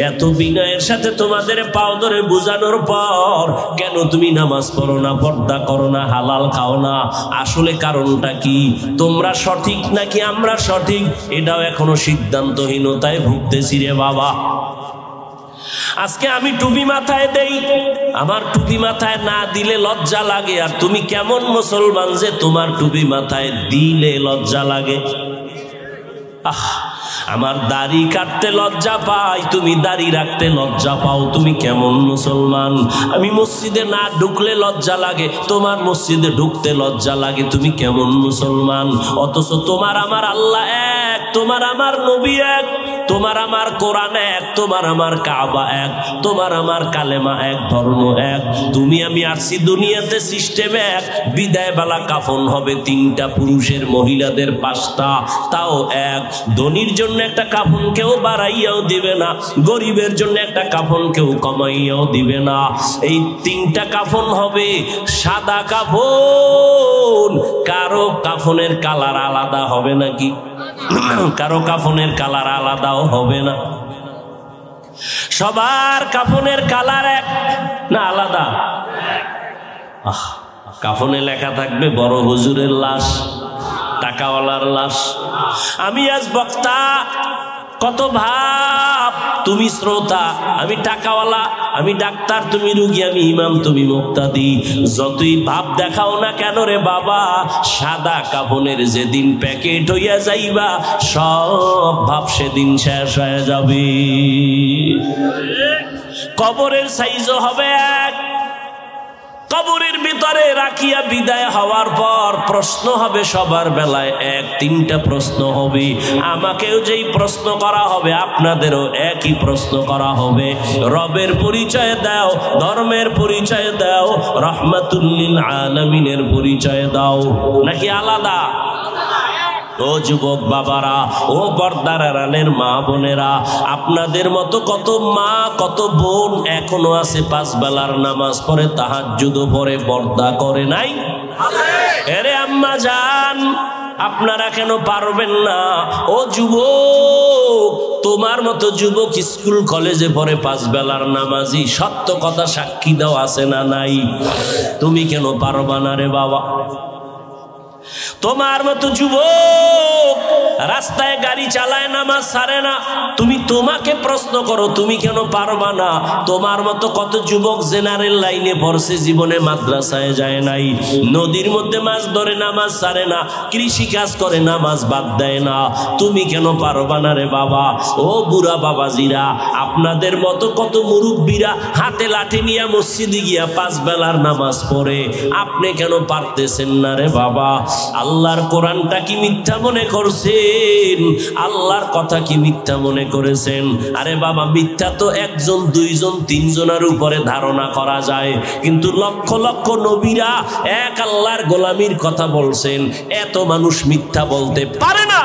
এত বিনয়ের সাথে তোমাদের পাও ধরে বুঝানোর পর কেন তুমি নামাজ পড়ো না, পর্দা করো না, হালাল খাও না? আসলে কারণটা কি? তোমরা সঠিক নাকি আমরা সঠিক, এটাও এখনো সিদ্ধান্তহীনতায় ভুগতেছি রে বাবা। আজকে আমি টুপি মাথায় দেই, আমার টুপি মাথায় না দিলে লজ্জা লাগে। আর তুমি কেমন মুসলমান যে তোমার টুপি মাথায় দিলে লজ্জা লাগে? আমার দাড়ি কাটতে লজ্জা পাই, তুমি দাড়ি রাখতে লজ্জা পাও, তুমি কেমন মুসলমান? আমি মসজিদে না ঢুকলে লজ্জা লাগে, তোমার মসজিদে ঢুকতে লজ্জা লাগে, তুমি কেমন মুসলমান? অথচ তোমার আমার আল্লাহ এক, তোমার আমার নবী এক, তোমার আমার কোরআন এক, তোমার আমার কাবা এক, তোমার আমার কালেমা এক, ধর্ম এক। তুমি আমি আসছি দুনিয়াতে সিস্টেম এক। বিদায় বেলা কাফন হবে 3টা, পুরুষের মহিলাদের 5টা, তাও এক। ধনীর জন্য একটা কাফন কেউ বাড়াইয়াও দিবে না, গরিবের জন্য একটা কাফন কেউ কমাইয়াও দিবে না। এই 3টা কাফন হবে সাদা কাফন। কারো কাফনের কালার আলাদা হবে নাকি? কারো কাফনের কালার আলাদাও হবে না। সবার কাফনের কালার এক না আলাদা? কাফনে লেখা থাকবে বড় হুজুরের লাশ, টাকাওয়ালার লাশ। আমি আজ বক্তা, কত ভাব, তুমি শ্রোতা, আমি টাকাওয়ালা, আমি ডাক্তার, তুমি রুগী, আমি ইমাম, তুমি মুক্তাদি। যতই ভাব দেখাও না কেন রে বাবা, সাদা কাফনের যেদিন প্যাকেট হইয়া যাইবা, সব ভাব সেদিন শেষ হয়ে যাবে। কবরের সাইজও হবে এক, কবরের ভিতরে রাখিয়া বিদায় হওয়ার পর প্রশ্ন হবে সবার বেলায়, তিনটা প্রশ্ন হবে। আমাকেও যেই প্রশ্ন করা হবে আপনাদেরও একই প্রশ্ন করা হবে। রবের পরিচয় দাও, ধর্মের পরিচয় দাও, রহমাতুল লিল আলামিনের পরিচয় দাও, নাকি আলাদা? ও যুবক বাবারা, ও পর্দার আড়ালের মা বোনেরা, আপনাদের মতো কত মা কত বোন এখনো আছে 5 বেলার নামাজ পড়ে, তাহাজ্জুদও পড়ে, পর্দা করে নাই? আরে আম্মা জান, আপনারা কেন পারবেন না? ও যুবক, তোমার মতো যুবক স্কুল কলেজে পড়ে 5 বেলার নামাজি, সত্য কথা সাক্ষী দাও, আছে না নাই? তুমি কেন পারবা না রে বাবা? তোমার মতো যুবক রাস্তায় গাড়ি চালায়, নামাজ ছাড়ে না, তুমি তোমাকে প্রশ্ন করো তুমি কেন পারবা না? তোমার মতো কত যুবক জেনারেল লাইনে পড়ছে, জীবনে মাদ্রাসায় যায় নাই, নদীর মধ্যে মাছ ধরে, নামাজ ছাড়ে না, কৃষি কাজ করে, নামাজ বাদ দেয় না, তুমি কেন পারবা না রে বাবা? ও বুড়া বাবাজিরা, আপনাদের মতো কত মুরব্বীরা হাতে লাঠি নিয়ে মসজিদে গিয়া 5 বেলার নামাজ পড়ে, আপনি কেন পারতেছেন না রে বাবা? আল্লাহর কোরআনটা কি মিথ্যা মনে করছেন? আল্লাহর কথা কি মিথ্যা মনে করেছেন? আরে বাবা, মিথ্যা তো 1 জন 2 জন 3 জনের উপরে ধারণা করা যায়, কিন্তু লক্ষ লক্ষ নবীরা এক আল্লাহর গোলামির কথা বলছেন, এত মানুষ মিথ্যা বলতে পারে না।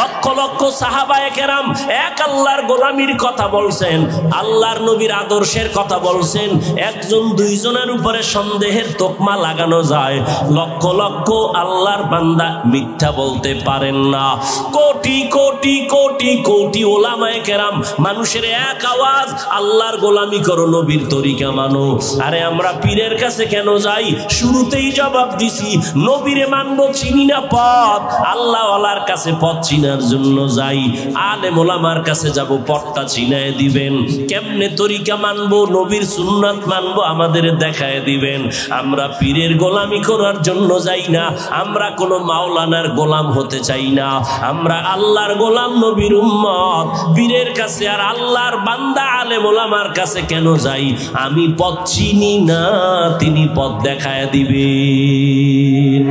লক্ষ লক্ষ সাহাবায়ে কেরাম এক আল্লাহর গোলামির কথা বলছেন, আল্লাহর নবীর আদর্শের কথা বলছেন, 1 জন 2 জনের উপরে সন্দেহের তোকমা লাগানো যায়, লক্ষ লক্ষ আল্লাহর বান্দা মিথ্যা বলতে পারেন না। কোটি কোটি কোটি কোটি ওলামায়ে কেরাম মানুষের এক আওয়াজ, আল্লাহর গোলামি করো, নবীর তরিকা মানো। আরে আমরা পীরের কাছে কেন যাই? শুরুতেই জবাব দিছি, নবীরে মানবো, চিনি না পথ, আল্লাহওয়ালার কাছে পথ চিনার জন্য যাই, আলেম ওলামার কাছে যাব, পথটা চিনায় দিবেন। কেমনে তরিকা মানবো, নবীর সুন্নাত মানবো, আমাদের দেখায় দিবেন। আমরা পীরের গোলামি করার জন্য যাই না, আমরা কোনো মাওলানার গোলাম হতে চাই না, আমরা আল্লাহর গোলাম, নবীর উম্মত। পীরের কাছে আর আল্লাহর বান্দা আলেম ওলামার কাছে কেন যাই? আমি পথ চিনি না, তিনি পথ দেখায় দিবেন।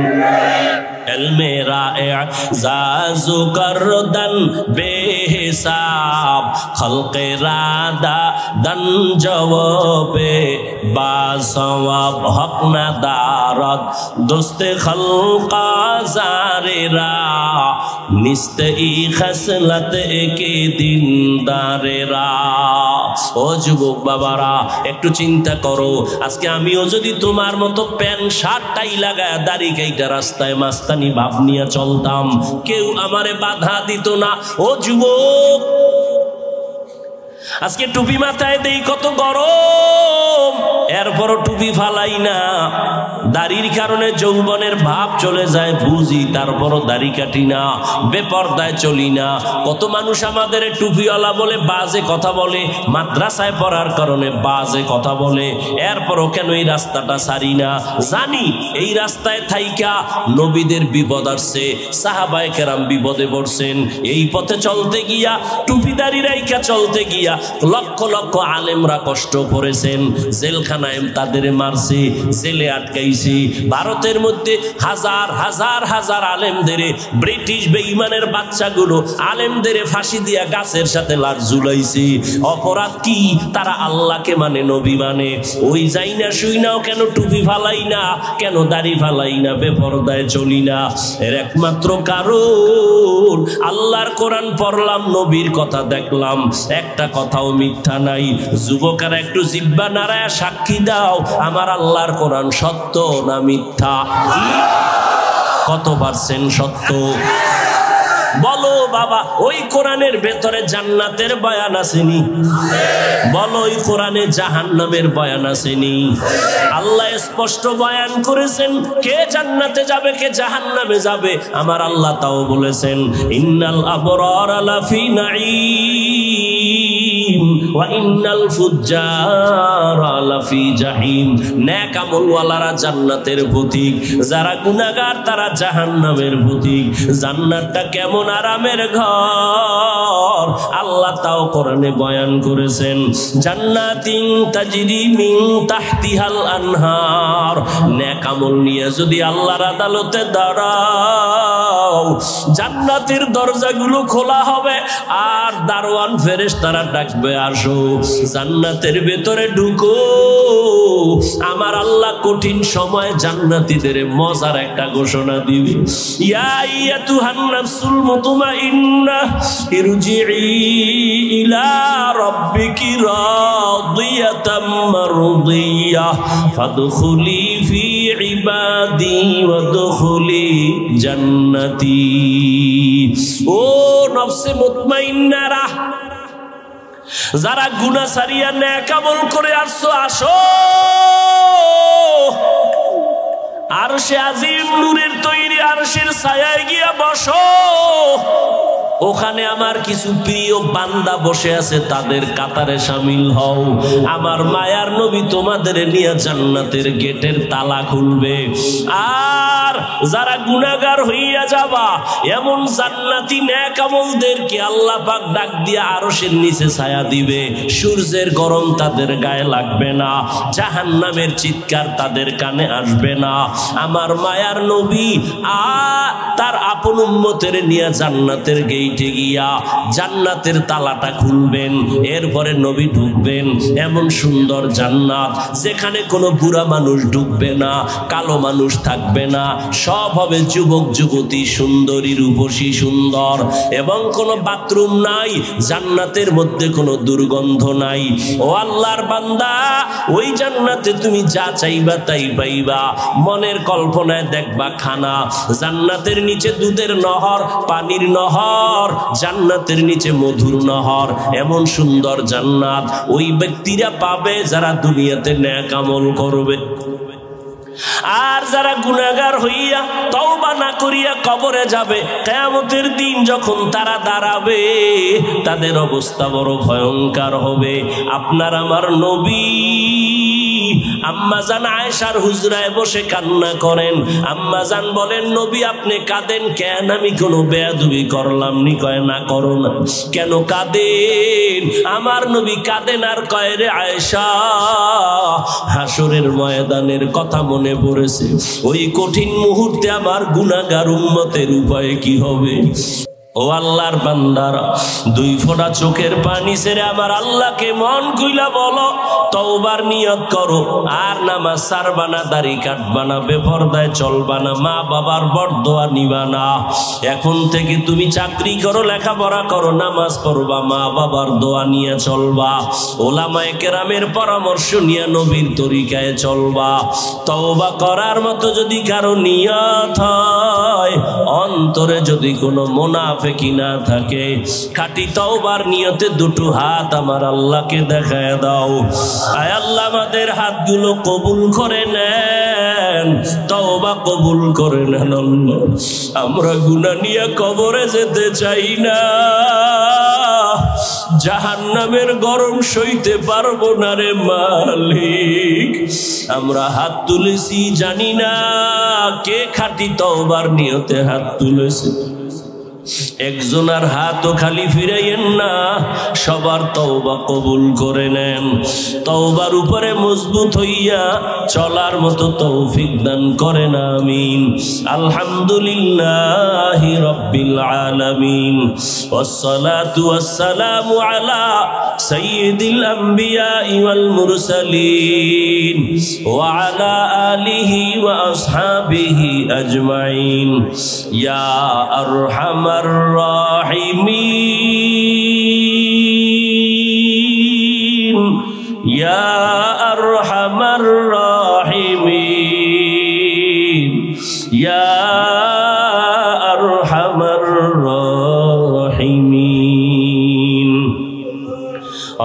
এলমেরা এজাজু করদান বেহিসাব, খলকে রাদা দান জওয়াবে বাসওয়াব, হক না দারদ দোস্তে খলকা জারেরা, নিস্তে ই খসলত একে দিনদারেরা। ও যুবক বাবারা, একটু চিন্তা করো, আজকে আমিও যদি তোমার মতো প্যান্ট শার্ট টাই লাগায় দাড়ি কাইটা রাস্তায় মাস্তানি ভাব নিয়ে চলতাম, কেউ আমারে বাধা দিত না। ও যুবক, আজকে টুপি মাথায় দেই, কত গরম, এরপরও টুপি ফালাই না। দাড়ির কারণে যৌবনের ভাব চলে যায় বুঝি, তারপরও দাড়ি কাটি না, বেপরদায় চলি না। কত মানুষ আমাদের টুপিওয়ালা বলে, বাজে কথা বলে, মাদ্রাসায় পড়ার কারণে বাজে কথা বলে, এরপরও কেন এই রাস্তাটা ছাড়ি না? জানি এই রাস্তায় থাইকা নবীদের বিপদ আসছে, সাহাবায়ে কেরাম বিপদে পড়ছেন, এই পথে চলতে গিয়া, টুপিদারি রাইকা চলতে গিয়া লক্ষ লক্ষ আলেমরা কষ্ট করেছেন, জেলখানায় তাদের মারছে, জেলে আটকাইছে। ভারতের মধ্যে হাজার হাজার হাজার আলেমদের ব্রিটিশ বেঈমানের বাচ্চাগুলো আলেমদের ফাঁসি দিয়া গাছের সাথে লাট ঝুলাইছে। অপরাধ কি? তারা আল্লাহকে মানে, নবী মানে। ওই যাই না শুই নাও, কেন টুপি ফালাই না, কেন দাড়ি ফালাই না, বেপরদায় চলি না? এর একমাত্র কারণ, আল্লাহর কোরআন পড়লাম, নবীর কথা দেখলাম, একটা কথাও মিথ্যা নাই। যুবকেরা একটু জিহ্বা নাড়ায়া সাক্ষী দাও, আমার আল্লাহর কোরআন সত্য না মিথ্যা? কত পারছেন সত্য? বলো বাবা, ওই কোরআনের ভেতরে জান্নাতের বয়ান আসেনি? বলো, ওই কোরআনে জাহান্নামের বয়ান আসেনি? আল্লাহ স্পষ্ট বয়ান করেছেন কে জান্নাতে যাবে, কে জাহান্নামে যাবে। আমার আল্লাহ তাও বলেছেন, ইন্নাল আবরার লাফি নাঈম ওয়া ইন্নাল ফুজ্জারা লাফি জাহিম। নেক আমলওয়ালারা জান্নাতের পথিক, যারা গুনাহগার তারা জাহান্নামের পথিক। জান্নাতটা কেমন আরামের ঘর আল্লাহ তাও কোরআনে বয়ান করেছেন। জান্নাতিন তাজরি মিন তাহতিহাল আনহার। নেক আমল নিয়ে যদি আল্লাহর আদালতে দাঁড়াও, জান্নাতের দরজাগুলো খোলা হবে আর দারওয়ান ফেরেশতারা ডাকবে, আসো জান্নাতের ভেতরে ঢুকো। আমার আল্লাহ কঠিন সময় জান্নাতীদের মজার একটা ঘোষণা দিবে, ইয়া আইয়াতুহান নাফসুল মুতমাইন্নাহ ইরজিই ইলা রাব্বিকি রাদিয়াতাম মারদিয়াহ ফাদখুলি ফি ইবাদি ওয়াদখুলি জান্নাতি। ও নফসে মুতমাইন্নারা, যারা গুনাহ সারিয়া নেক আমল করে আসছো, আসো আরশে আজিম নূরের তৈরি আরশের ছায়ায় গিয়া বসো। ওখানে আমার কিছু প্রিয় বান্দা বসে আছে, তাদের কাতারে শামিল হও। আমার মায়ার নবী তোমাদের নিয়ে জান্নাতের গেটের তালা খুলবে। আর যারা গুনাহগার হইয়া যাবা, এমন জান্নাতি নেক আমলদেরকে আল্লাহ পাক ডাক দিয়ে আরশের নিচে ছায়া দিবে। সূর্যের গরম তাদের গায়ে লাগবে না, জাহান্নামের চিৎকার তাদের কানে আসবে না। আমার মায়ার নবী তার আপন উম্মতের নিয়ে জান্নাতের গেইটে গিয়া জান্নাতের তালাটা খুলবেন। এরপরে নবী ঢুকবেন এমন সুন্দর জান্নাত, যেখানে কোনো বুড়া মানুষ ঢুকবে না, কালো মানুষ থাকবে না, সব হবে যুবক যুবতী, সুন্দরী রূপসী সুন্দর, এবং কোনো বাথরুম নাই। জান্নাতের মধ্যে কোনো দুর্গন্ধ নাই। ও আল্লাহর বান্দা, ওই জান্নাতে তুমি যা চাইবা তাই পাইবা। মনের কল্পনায় দেখবা খানা, জান্নাতের নিচে দুধের নহর, পানির নহর, জান্নাতের নিচে মধুর নহর। এমন সুন্দর জান্নাত ওই ব্যক্তিরা পাবে যারা দুনিয়াতে নেক আমল করবে। আর যারা গুনাহগার হইয়া তওবা না করিয়া কবরে যাবে, কিয়ামতের দিন যখন তারা দাঁড়াবে, তাদের অবস্থা বড় ভয়ঙ্কর হবে। আপনার আমার নবী আম্মাজান আয়েশার হুজরায় বসে কান্না করেন। আম্মাজান বলেন, নবী আপনি কাঁদেন কেন? আমি কোনো বেয়াদবি করলাম নি? কয় না, করো না। কেন কাঁদেন? আমার নবী কাঁদেন আর কয়, রে আয়েশা, হাসরের ময়দানের কথা মনে পড়েছে। ওই কঠিন মুহূর্তে আমার গুনাহগার উম্মতের উপায় কি হবে? ও আল্লাহর বান্দারা, দুই ফোঁটা চোখের পানি ছেড়ে আমার আল্লাহকে মন খুইলা বলো, তওবার নিয়ত করো। আর নামাজ ছাড়বা না, দাড়ি কাটবা না, বেপরদায় চলবা না, মা বাবার বরদোয়া নিবা না। এখন থেকে তুমি চাকরি করো, লেখাপড়া করো, নামাজ পড়বা, মা বাবার দোয়া নিয়ে চলবা, ওলামায়ে কেরামের পরামর্শ নিয়ে নবীর তরিকায় চলবা। তওবা করার মতো যদি কারো নিয়ত হয়, অন্তরে যদি কোনো মুনাফিকি না থাকে, খাঁটি তওবার নিয়তে দুটো হাত আমার আল্লাহকে দেখায় দাও। আয় আল্লাহ, আমাদের হাতগুলো কবুল করে নেন, তওবা কবুল করে নেন আল্লাহ। আমরা গুনাহ নিয়ে কবরে যেতে চাই না, জাহান্নামের গরম সইতে পারবো না রে মালিক। আমরা হাত তুলেছি, জানি না কে খাঁটি তওবার নিয়তে হাত তুলেছে। একজনের হাতও খালি ফিরাইয়েন না, সবার তওবা কবুল করে নেন। তওবার উপরে মজবুত হইয়া চলার মতো তৌফিক দান করেন, আমিন। আলহামদুলিল্লাহি রাব্বিল আলামিন, ওয়াসসালাতু ওয়াসসালামু আলা সাইয়্যিদিল আমবিয়া ওয়াল মুরসালিন ওয়া আলা আলিহি ওয়া আসহাবিহি আজমাইন। ইয়া আরহামার রাহিমিন, ইয়া আরহামার রাহিমিন, ইয়া আরহামার রাহিমিন।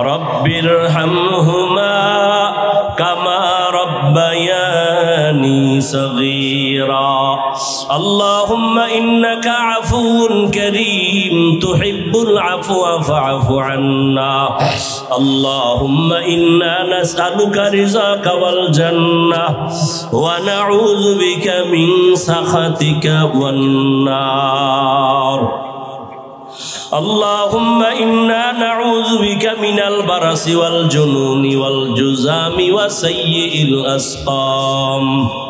রব্বিরহামহুমা কামা রব্বায়ানি সগীরা। اللهم إنك عفو كريم تحب العفو فاعف عنا اللهم إنا نسألك رزاك والجنة ونعوذ بك من سخطك والنار اللهم إنا نعوذ بك من البرص والجنون والجذام وسيء الأسقام